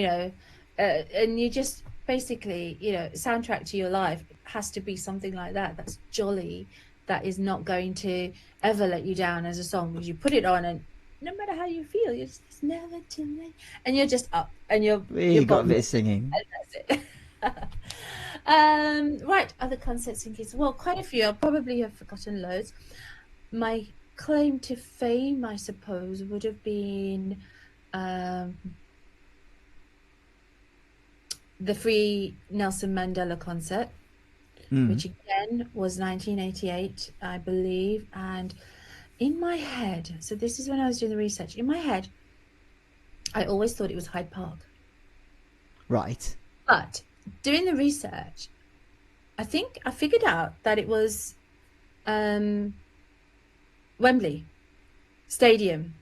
And you just basically, soundtrack to your life has to be something like that. That's jolly. That is not going to ever let you down as a song, because you put it on and no matter how you feel, it's never too late. And you're just up and you're got a bit of singing. And that's it. Right. Other concerts and gigs. Well, quite a few. I probably have forgotten loads. My claim to fame, I suppose, would have been the free Nelson Mandela concert, which again was 1988, I believe. And in my head, so this is when I was doing the research, in my head, I always thought it was Hyde Park. Right. But doing the research, I think I figured out that it was Wembley Stadium,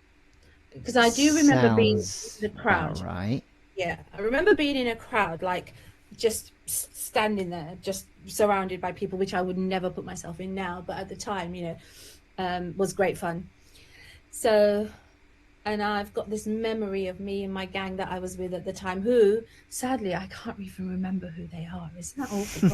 because I do remember being in the crowd. Right. Yeah, I remember being in a crowd, like just standing there, just surrounded by people, which I would never put myself in now, but at the time, was great fun. So, and I've got this memory of me and my gang that I was with at the time, who, sadly, I can't even remember who they are. Isn't that awful?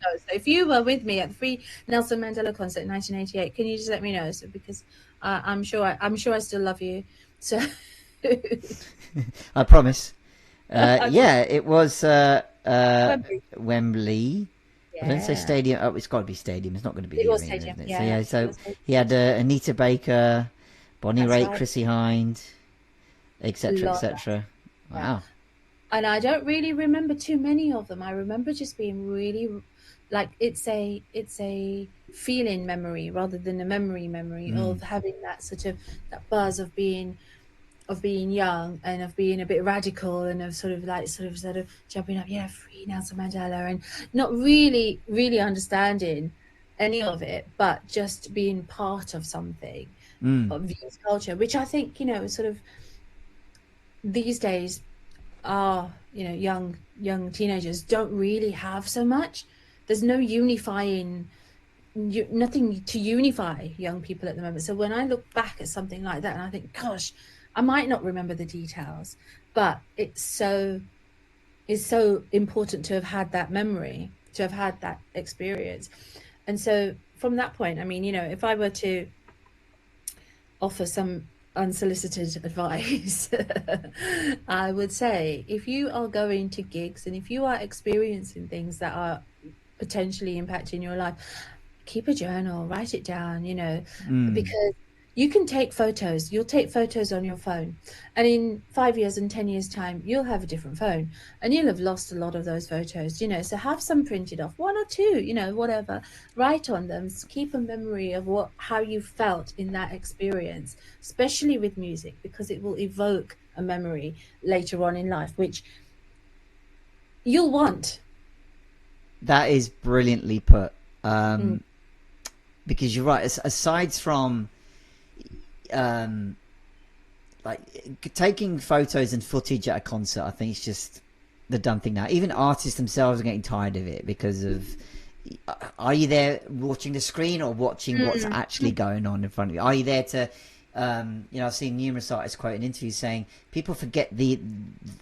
So if you were with me at the free Nelson Mandela concert in 1988, can you just let me know? So, because I'm sure I still love you. So I promise. Yeah, it was Wembley. Yeah. I don't say stadium. Oh, it's got to be stadium. It's not going to be. It was arena, stadium. isn't it? Yeah. So he had Anita Baker, Bonnie That's Raitt, right. Chrissy Hind, etc., etc. Wow. And I don't really remember too many of them. I remember just being really, like, it's a feeling memory rather than a memory of having that sort of that buzz of being young and of being a bit radical and of sort of jumping up, free Nelson Mandela, and not really understanding any of it, but just being part of something of youth culture, which I think, sort of these days our young teenagers don't really have so much. There's no nothing to unify young people at the moment. So when I look back at something like that and I think, gosh, I might not remember the details, but it's so important to have had that memory, to have had that experience. And so from that point, I mean, if I were to offer some unsolicited advice, I would say, if you are going to gigs and if you are experiencing things that are potentially impacting your life, keep a journal, write it down, because you can take photos. You'll take photos on your phone, and in 5 years and 10 years time, you'll have a different phone and you'll have lost a lot of those photos, so have some printed off, 1 or 2, whatever, write on them, keep a memory of how you felt in that experience, especially with music, because it will evoke a memory later on in life, which you'll want. That is brilliantly put. Because you're right, aside from like taking photos and footage at a concert, I think it's just the done thing now. Even artists themselves are getting tired of it because of, are you there watching the screen or watching what's actually going on in front of you? Are you there to I've seen numerous artists quote in interviews saying people forget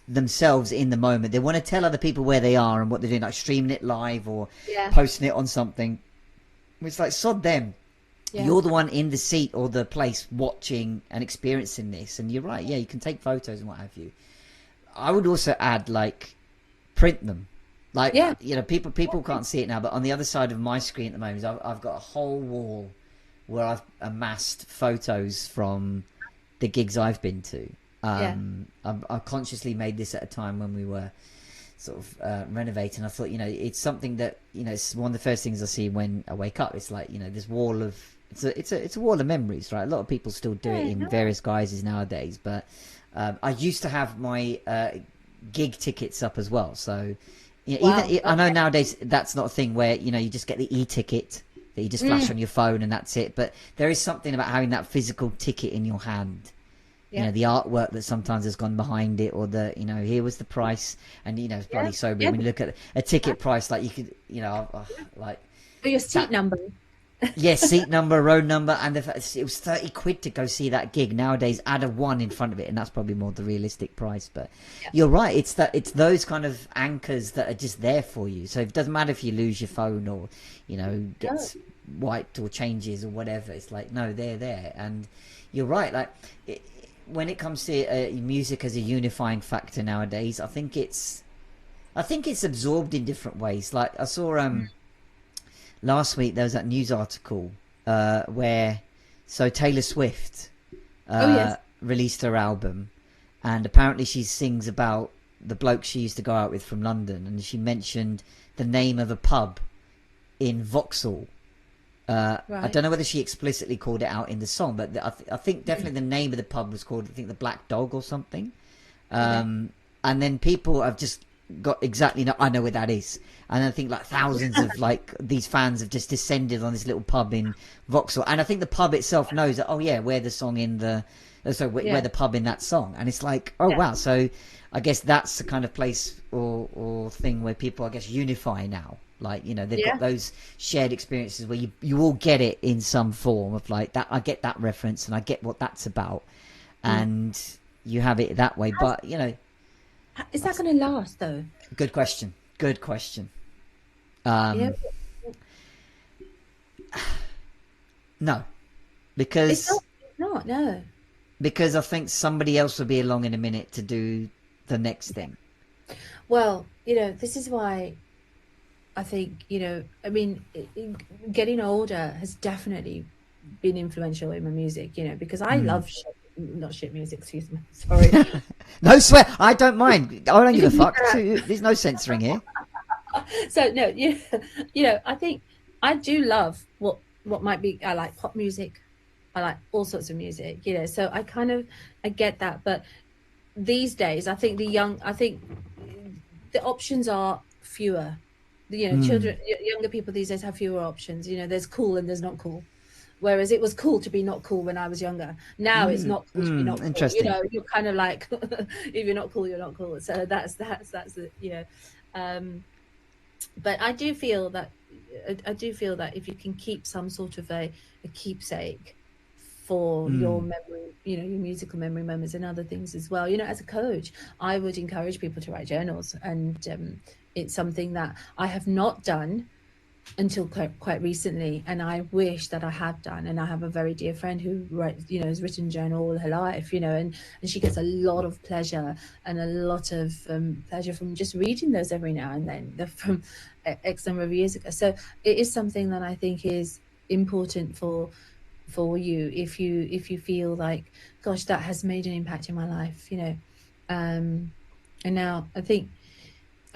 themselves in the moment. They want to tell other people where they are and what they're doing, like streaming it live or posting it on something. It's like, sod them. Yeah. You're the one in the seat or the place watching and experiencing this. And you're right, you can take photos and what have you. I would also add, like, print them. Like, people can't see it now, but on the other side of my screen at the moment, I've got a whole wall where I've amassed photos from the gigs I've been to. I consciously made this at a time when we were sort of renovating. I thought, it's something that, it's one of the first things I see when I wake up. It's like, this wall of, it's a wall of memories, right? A lot of people still do it in various guises nowadays, but I used to have my gig tickets up as well. So I know nowadays that's not a thing where, you just get the e-ticket that you just flash on your phone and that's it. But there is something about having that physical ticket in your hand. The artwork that sometimes has gone behind it, or the, here was the price, and it's probably so weird when you look at a ticket price, like you could, like, or your seat number. Seat number, road number, and it was 30 quid to go see that gig. Nowadays, add a 1 in front of it, and that's probably more the realistic price. But you're right, it's those kind of anchors that are just there for you. So it doesn't matter if you lose your phone or gets wiped or changes or whatever. It's like, no, they're there, and you're right. Like when it comes to music as a unifying factor nowadays, I think it's absorbed in different ways. Like I saw last week there was that news article where Taylor Swift released her album, and apparently she sings about the bloke she used to go out with from London, and she mentioned the name of a pub in Vauxhall. I don't know whether she explicitly called it out in the song, but I think definitely the name of the pub was called, I think, the Black Dog or something. And then people have just got exactly I know where that is, and I think like thousands of like these fans have just descended on this little pub in Vauxhall, and I think the pub itself knows that, oh yeah, we're the song in the we're the pub in that song, and it's like, oh wow. So I guess that's the kind of place or thing where people, I guess, unify now. Like, you know, they've got those shared experiences where you all get it in some form of like that. I get that reference and I get what that's about, and you have it that way. But you know, is that going to last though? Good question. No, because it's not. No, because I think somebody else will be along in a minute to do the next thing. Well, you know, this is why I think, you know, I mean, getting older has definitely been influential in my music, you know, because I love not shit music, excuse me, sorry. No swear, I don't mind. I don't give a fuck. There's no censoring here. So no, you know, I think I do love what might be. I like pop music, I like all sorts of music, you know. So I get that, but these days, I think the options are fewer. You know, younger people these days have fewer options. You know, there's cool and there's not cool. Whereas it was cool to be not cool when I was younger. Now it's not cool to be not cool. Interesting. You know, you're kind of like, if you're not cool, you're not cool. So that's the, you know. But I do feel that if you can keep some sort of a keepsake for your memory, you know, your musical memory moments and other things as well. You know, as a coach, I would encourage people to write journals, and it's something that I have not done until quite recently, and I wish that I had done. And I have a very dear friend who has written a journal all her life, you know, and she gets a lot of pleasure and a lot of pleasure from just reading those every now and then, from X number of years ago. So it is something that I think is important for you if you feel like, gosh, that has made an impact in my life, you know. And now I think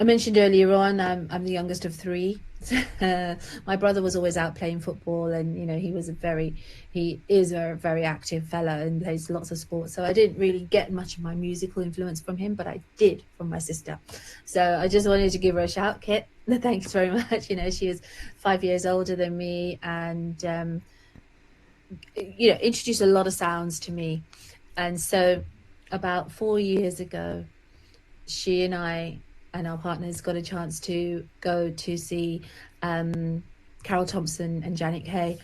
I mentioned earlier on, I'm the youngest of three. My brother was always out playing football, and you know, he is a very active fella and plays lots of sports. So I didn't really get much of my musical influence from him, but I did from my sister. So I just wanted to give her a shout, Kit. Thanks very much. You know, she is 5 years older than me, and you know, introduced a lot of sounds to me. And so about 4 years ago, she and I and our partners got a chance to go to see Carol Thompson and Janet Kay,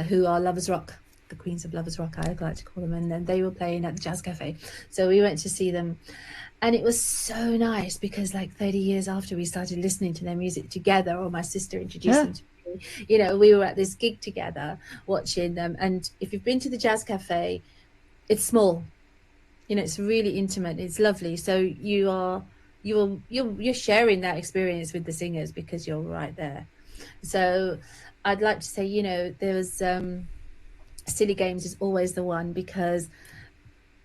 who are Lovers Rock, the queens of Lovers Rock, I like to call them. And then they were playing at the Jazz Cafe. So we went to see them. And it was so nice because like 30 years after we started listening to their music together, or my sister introduced them to me, you know, we were at this gig together watching them. And if you've been to the Jazz Cafe, it's small. You know, it's really intimate. It's lovely. So you're sharing that experience with the singers because you're right there. So I'd like to say, you know, there was Silly Games is always the one because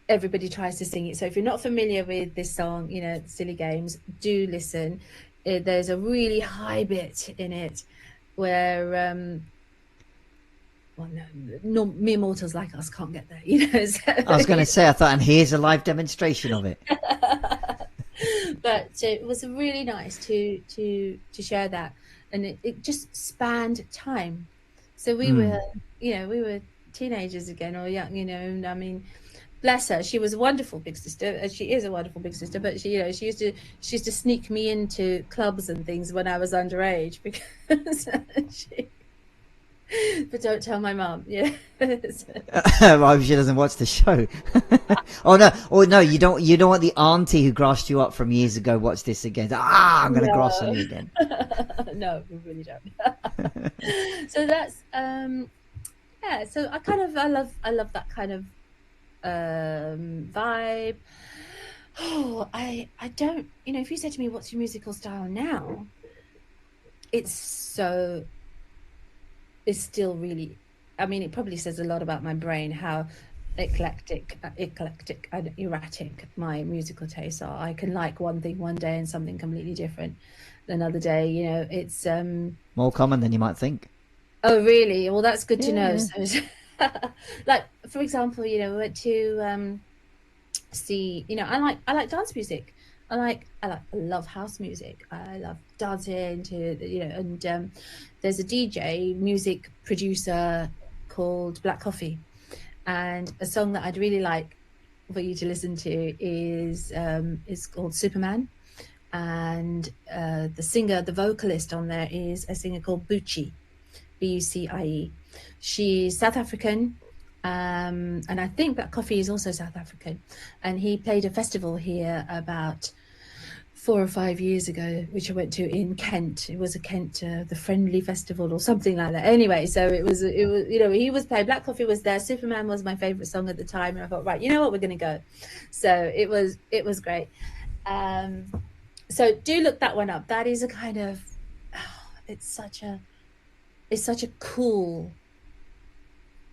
everybody tries to sing it. So if you're not familiar with this song, you know, Silly Games, do listen. There's a really high bit in it where no, mere mortals like us can't get there, you know. So, I was going to say, I thought, and here's a live demonstration of it. But it was really nice to share that, and it just spanned time. So we were, you know, we were teenagers again, or young, you know. And I mean, bless her, she was a wonderful big sister. She is a wonderful big sister, but she, you know, she used to sneak me into clubs and things when I was underage because she. But don't tell my mum. Yeah. Well, she doesn't watch the show. Oh no, you don't want the auntie who grassed you up from years ago watch this again. I'm going to grass on you again. No, we really don't. So that's yeah. So I love that kind of vibe. Oh, I don't. You know, if you said to me, "What's your musical style now?" It's still really, I mean, it probably says a lot about my brain, how eclectic and erratic my musical tastes are. I can like one thing one day and something completely different another day. You know, it's more common than you might think. Oh, really? Well, that's good to know. Yeah. So, like for example, you know, we went to see. You know, I like dance music. I love house music. I love dancing to, you know, and there's a DJ music producer called Black Coffee, and a song that I'd really like for you to listen to is called Superman, and the singer, the vocalist on there is a singer called Bucci, Bucie. She's South African, and I think Black Coffee is also South African, and he played a festival here about 4 or 5 years ago, which I went to in Kent. It was a Kent, the Friendly Festival or something like that. Anyway, so it was, you know, he was playing, Black Coffee was there. Superman was my favorite song at the time. And I thought, right, you know what, we're going to go. So it was great. So do look that one up. That is a kind of, it's such a cool,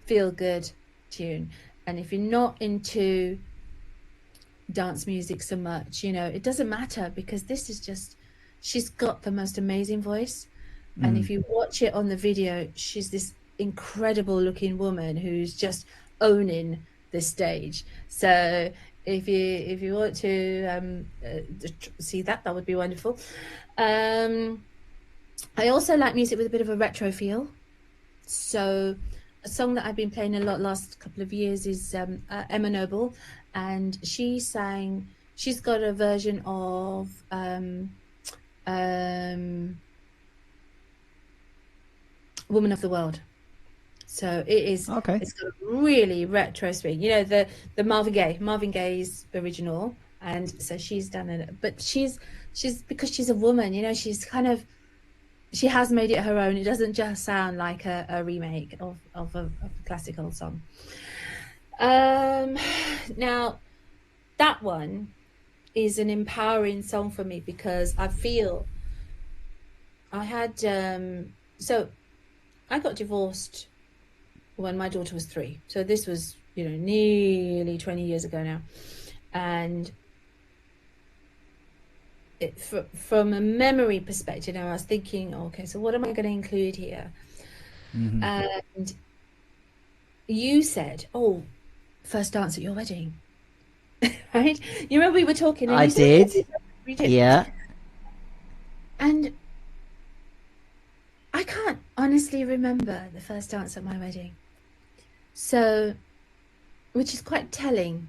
feel good tune. And if you're not into dance music so much, you know, it doesn't matter, because this is just, she's got the most amazing voice. And if you watch it on the video, she's this incredible looking woman who's just owning the stage. So if you want to see that would be wonderful. I also like music with a bit of a retro feel. So a song that I've been playing a lot last couple of years is Emma Noble, and she's got a version of Woman of the World. So it is, Okay. It's got a really retro swing. You know, the Marvin Gaye's original, and so she's done it. But she's because she's a woman, you know, she has made it her own. It doesn't just sound like a remake of a classical song. Now, that one is an empowering song for me, because I feel I had so I got divorced when my daughter was 3. So this was, you know, nearly 20 years ago now. And from a memory perspective, I was thinking, okay, so what am I going to include here? And you said, oh, first dance at your wedding. Right? You remember we were talking, and I you did. said, we did. Yeah. And I can't honestly remember the first dance at my wedding. So, which is quite telling,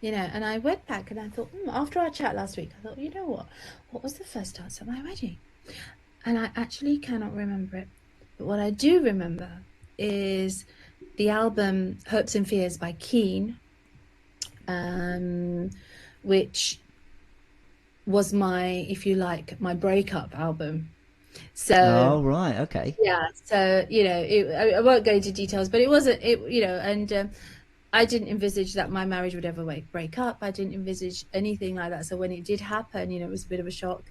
you know. And I went back and I thought, after our chat last week, I thought, you know what was the first dance at my wedding? And I actually cannot remember it. But what I do remember is the album Hopes and Fears by Keane, which was my, if you like, my breakup album. So, oh, right. Okay. yeah. So, you know, I won't go into details, but it wasn't, you know, and I didn't envisage that my marriage would ever break up. I didn't envisage anything like that. So when it did happen, you know, it was a bit of a shock.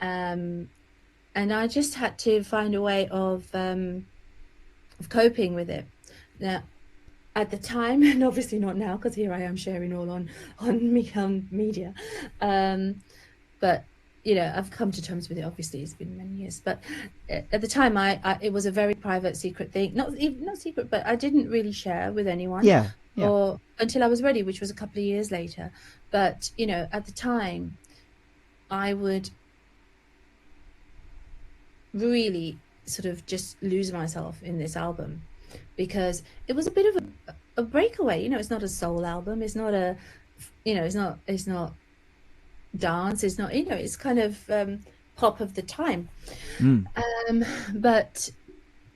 And I just had to find a way of coping with it. Now, at the time, and obviously not now, because here I am sharing all on media. But you know, I've come to terms with it. Obviously, it's been many years. But at the time, it was a very private, secret thing. Not secret, but I didn't really share with anyone. Yeah. Or until I was ready, which was a couple of years later. But you know, at the time, I would really sort of just lose myself in this album, because it was a bit of a breakaway. You know, it's not a soul album. It's not a, you know, it's not dance. It's not, you know, it's kind of pop of the time. But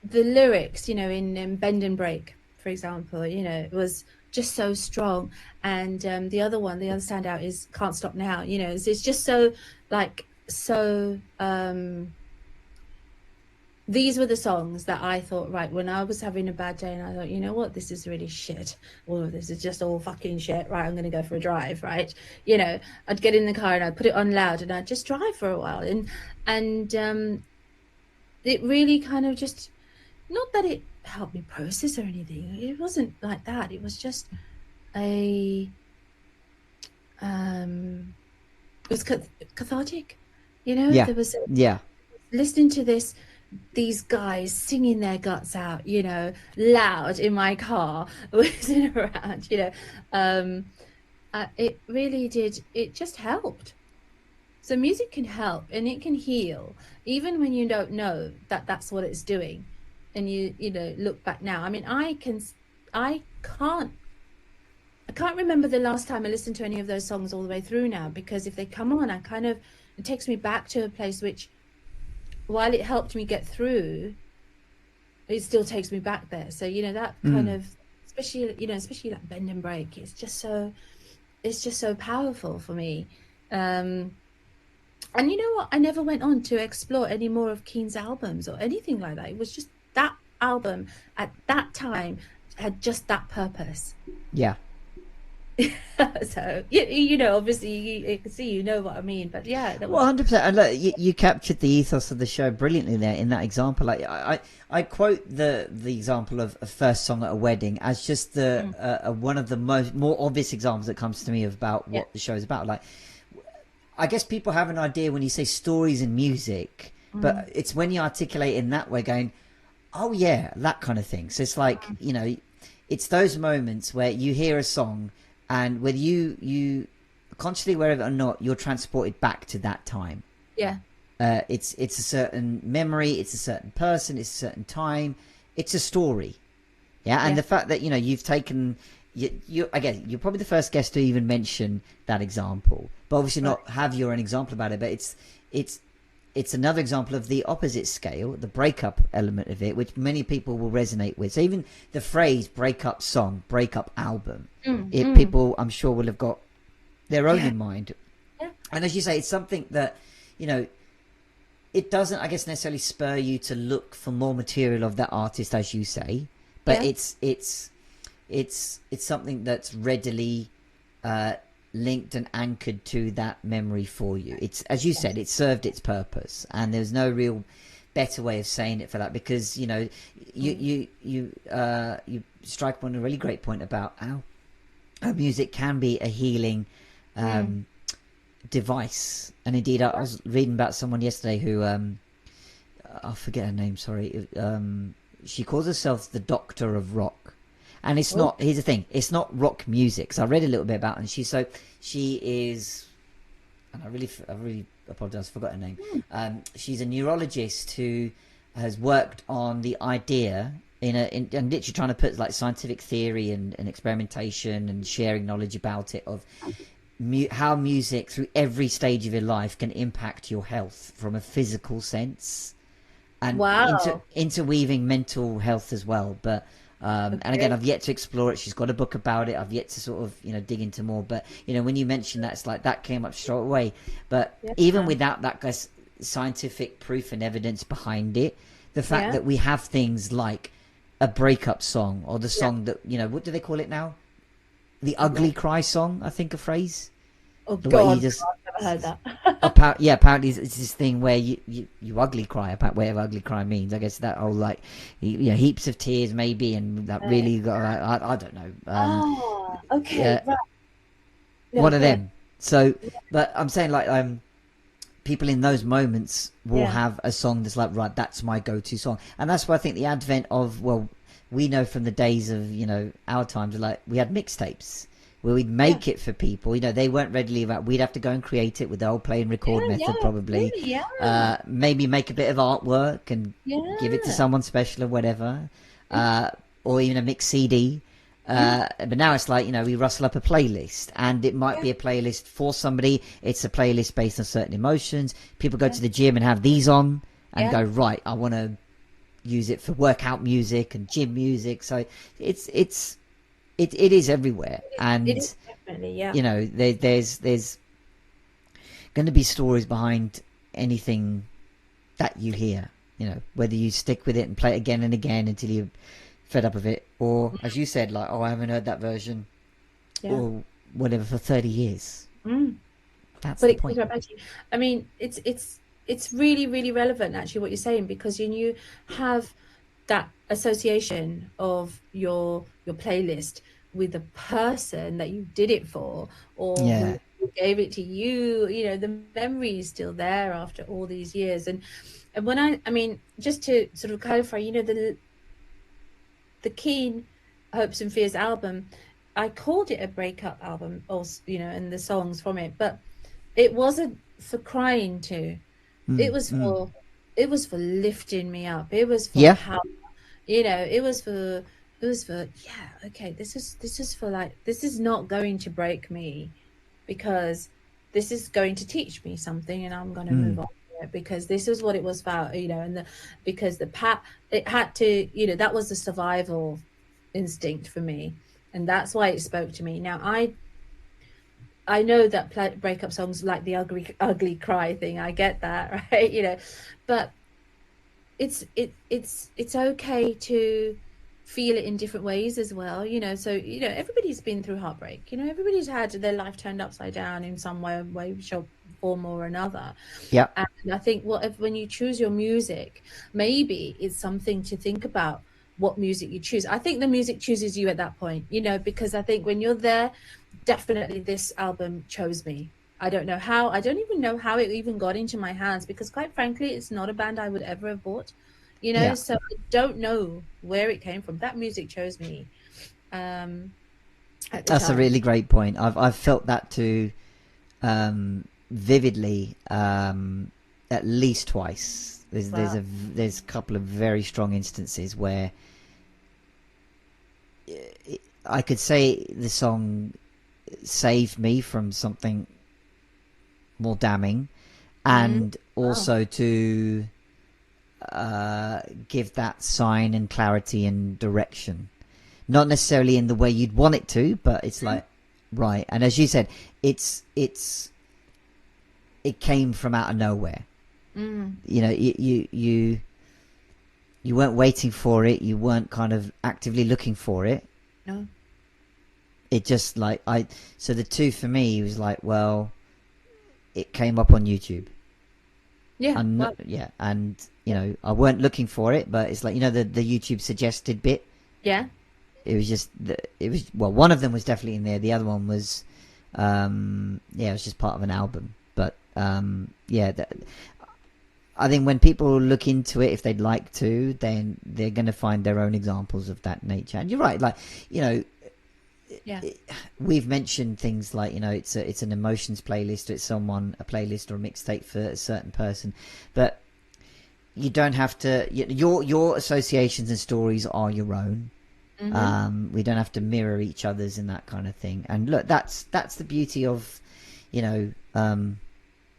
the lyrics, you know, in Bend and Break, for example, you know, it was just so strong. And the other standout is Can't Stop Now. You know, it's just so like so. These were the songs that I thought, right, when I was having a bad day and I thought, you know what, this is really shit. Or this is just all fucking shit. Right, I'm going to go for a drive, right? You know, I'd get in the car and I'd put it on loud and I'd just drive for a while. And it really kind of just not that it helped me process or anything. It wasn't like that. It was just a it was cathartic, you know. Yeah. There was Yeah. listening to these guys singing their guts out, you know, loud in my car, whizzing around, you know. It really did. It just helped. So music can help and it can heal, even when you don't know that that's what it's doing, and you know, look back now. I mean, I can't remember the last time I listened to any of those songs all the way through now, because if they come on, it takes me back to a place which, while it helped me get through, it still takes me back there. So, you know, that kind of, especially like Bend and Break, it's just so powerful for me. And you know what? I never went on to explore any more of Keane's albums or anything like that. It was just that album at that time had just that purpose. Yeah. So you know, obviously you can see, you know what I mean. But yeah, that was... Well, 100%. And look, you captured the ethos of the show brilliantly there in that example. Like I quote the example of a first song at a wedding as just the one of the more obvious examples that comes to me about what the show is about. Like, I guess people have an idea when you say stories in music, but it's when you articulate in that way, going, oh yeah, that kind of thing. So it's like, you know, it's those moments where you hear a song, and whether you consciously aware of it or not, you're transported back to that time. Yeah. It's a certain memory, it's a certain person, it's a certain time, it's a story. Yeah, and the fact that, you know, you've taken... You again, you're probably the first guest to even mention that example, but obviously not have your own example about it. But it's another example of the opposite scale, the breakup element of it, which many people will resonate with. So even the phrase "breakup song," "breakup album," people, I'm sure, will have got their own in mind. Yeah. And as you say, it's something that, you know, it doesn't, I guess, necessarily spur you to look for more material of that artist, as you say, but it's something that's readily linked and anchored to that memory for you. It's, as you said, it served its purpose, and there's no real better way of saying it for that, because, you know, you strike upon a really great point about how music can be a healing device. And indeed, I was reading about someone yesterday who I forget her name, sorry, she calls herself the Doctor of Rock. And it's not, here's the thing, it's not rock music. So I read a little bit about her, and she is, and I really apologize, I forgot her name. She's a neurologist who has worked on the idea and literally trying to put like scientific theory and experimentation and sharing knowledge about it, of how music through every stage of your life can impact your health from a physical sense, and interweaving mental health as well. But and again, I've yet to explore it. She's got a book about it. I've yet to sort of, you know, dig into more. But, you know, when you mentioned that, it's like that came up straight away. But even without that guy's scientific proof and evidence behind it, the fact that we have things like a breakup song, or the song that, you know, what do they call it now? The ugly cry song, I think, a phrase. Oh God, I've never heard that. Apparently it's this thing where you ugly cry, about whatever ugly cry means. I guess that whole, like, you know, heaps of tears maybe, and that really got, I don't know. Okay, right. No, one of them. So, but I'm saying, like, people in those moments will have a song that's like, right, that's my go-to song. And that's why I think the advent of, well, we know from the days of, you know, our times, like, we had mixtapes where we'd make it for people. You know, they weren't readily about, we'd have to go and create it with the old play and record method, probably. Maybe make a bit of artwork and give it to someone special or whatever. Or even a mixed CD. But now it's like, you know, we rustle up a playlist, and it might be a playlist for somebody. It's a playlist based on certain emotions. People go to the gym and have these on and go, right, I want to use it for workout music and gym music. So it is everywhere. And it is definitely, you know, there's going to be stories behind anything that you hear, you know, whether you stick with it and play it again and again until you're fed up of it, or as you said, like, oh, I haven't heard that version or whatever for 30 years. That's the point. I mean, it's really, really relevant, actually, what you're saying, because you have that association of your playlist with the person that you did it for, or Yeah. who gave it to you, you know, the memory is still there after all these years. And when I mean, just to sort of clarify, you know, the Keen Hopes and Fears album, I called it a breakup album, also, you know, and the songs from it, but it wasn't for crying to. It Mm, was mm. for it was for lifting me up. It was for Yeah. power. You know, it was for yeah, okay, this is for like, this is not going to break me, because this is going to teach me something, and I'm going to move Mm. on from it, because this is what it was about, you know. And because it had to, you know, that was the survival instinct for me, and that's why it spoke to me. Now I know that breakup songs, like the ugly cry thing, I get that, right? You know, but it's okay to feel it in different ways as well, you know. So, you know, everybody's been through heartbreak, you know, everybody's had their life turned upside down in some way, shape, form or another. Yeah. And I think, what if, when you choose your music, maybe it's something to think about, what music you choose. I think the music chooses you at that point, you know, because I think when you're there, definitely this album chose me. I don't know how. I don't even know how it even got into my hands, because quite frankly, it's not a band I would ever have bought, you know. Yeah. So I don't know where it came from. That music chose me, um, at the That's a time. really great point. I've felt that too, vividly, at least twice. Wow. There's a couple of very strong instances where I could say the song saved me from something more damning, Mm, and wow. also to give that sign and clarity and direction. Not necessarily in the way you'd want it to, but it's like, right. And as you said, it came from out of nowhere. Mm, You know, you weren't waiting for it. You weren't kind of actively looking for it. no. It just like So the two for me was like, well, it came up on YouTube. Yeah. And Wow. yeah, and you Yeah. know, I weren't looking for it, but it's like, you know, the YouTube suggested bit. Yeah. It was just it was, well, one of them was definitely in there. The other one was, yeah, it was just part of an album. But yeah, I think when people look into it, if they'd like to, then they're going to find their own examples of that nature. And you're right, like, you know, Yeah. we've mentioned things like, you know, it's an emotions playlist, or it's a playlist or a mixtape for a certain person, but you don't have to. Your associations and stories are your own. Mm-hmm. We don't have to mirror each other's and that kind of thing. And look, that's the beauty of, you know,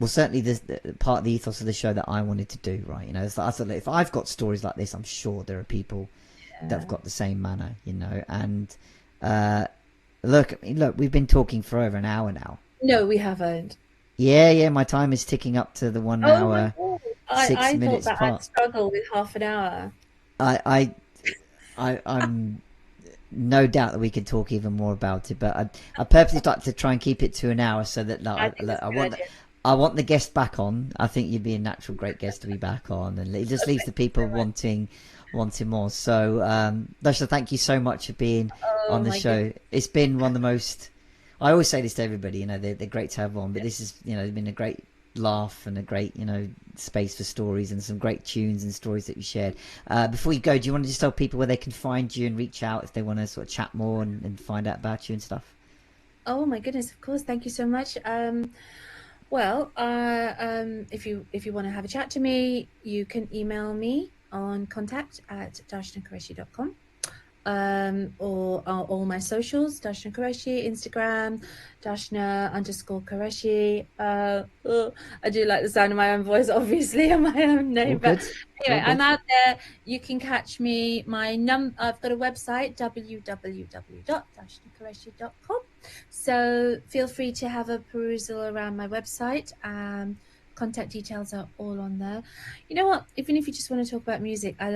well, certainly the part of the ethos of the show that I wanted to do, right? You know, it's like, I thought, if I've got stories like this, I'm sure there are people that have Yeah. got the same manner, you know. And uh, look, I mean, look, we've been talking for over an hour now. No, we haven't. Yeah, yeah, my time is ticking up to the one Oh my hour, God. six I thought minutes that I'd part. struggle with half an hour. I, I'm no doubt that we could talk even more about it, but I purposely like to try and keep it to an hour so that I like, think that's a good idea. I want the guest back on. I think you'd be a natural, great guest to be back on, and it just Oh, leaves thank the you people so much. wanting more. So, Dasha, thank you so much for being on Oh the my goodness. show. It's been one of the most. I always say this to everybody. You know, they're great to have on, but this is, you know, been a great laugh and a great, you know, space for stories and some great tunes and stories that you shared. Before you go, do you want to just tell people where they can find you and reach out if they want to sort of chat more and find out about you and stuff? Oh my goodness, of course. Thank you so much. Well, if you want to have a chat to me, you can email me on contact@darshanaqureshi.com. Or all my socials, Darshana Qureshi, Instagram, Darshana_Qureshi. I do like the sound of my own voice, obviously, and my own All name. But good. All anyway, I'm good. out there. You can catch me. I've got a website, www.darshanaqureshi.com. So feel free to have a perusal around my website. Contact details are all on there. You know what? Even if you just want to talk about music, I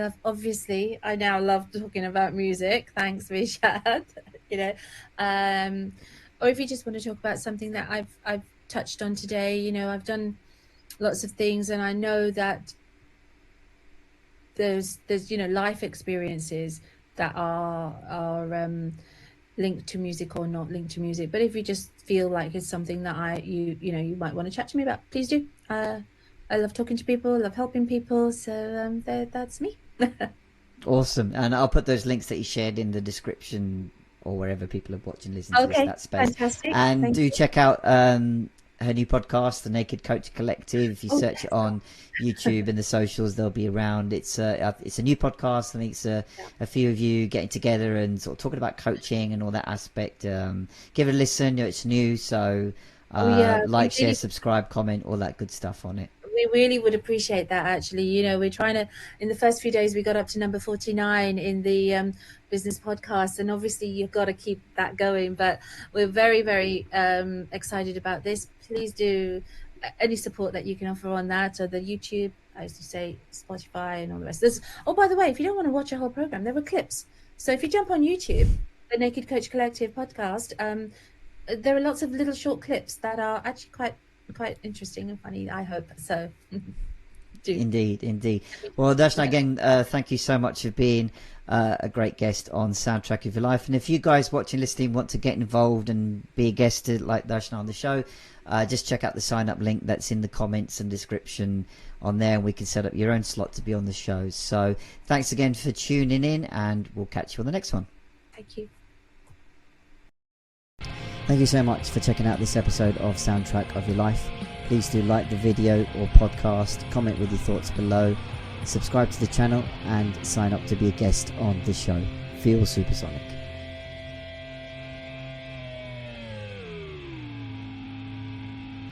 now love talking about music. Thanks, Rishad. you know, or if you just want to talk about something that I've touched on today, you know, I've done lots of things, and I know that there's life experiences that are linked to music or not linked to music. But if you just feel like it's something that you might want to chat to me about, please do. I love talking to people, I love helping people, so that's me. Awesome. And I'll put those links that you shared in the description or wherever people are watching, listening to this, that space. Fantastic. And do check out her new podcast, The Naked Coach Collective. If you search it on YouTube and the socials, they'll be around. It's a new podcast. I think it's a few of you getting together and sort of talking about coaching and all that aspect. Give it a listen. It's new, so like, share, subscribe, comment, all that good stuff on it. We really would appreciate that, actually. We're trying to, in the first few days, we got up to number 49 in the business podcast, and obviously you've got to keep that going. But we're very, very excited about this. Please do any support that you can offer on that, or the YouTube, I used to say Spotify and all the rest. By the way, if you don't want to watch a whole program, there were clips. So if you jump on YouTube, the Naked Coach Collective podcast, there are lots of little short clips that are actually quite interesting and funny, I hope. So Indeed. Well, Darshana, again, thank you so much for being a great guest on Soundtrack of Your Life. And if you guys watching, listening, want to get involved and be a guest like Darshana on the show, just check out the sign up link that's in the comments and description on there, and we can set up your own slot to be on the show. So thanks again for tuning in, and we'll catch you on the next one. Thank you. Thank you so much for checking out this episode of Soundtrack of Your Life. Please do like the video or podcast, comment with your thoughts below, subscribe to the channel, and sign up to be a guest on the show. Feel supersonic.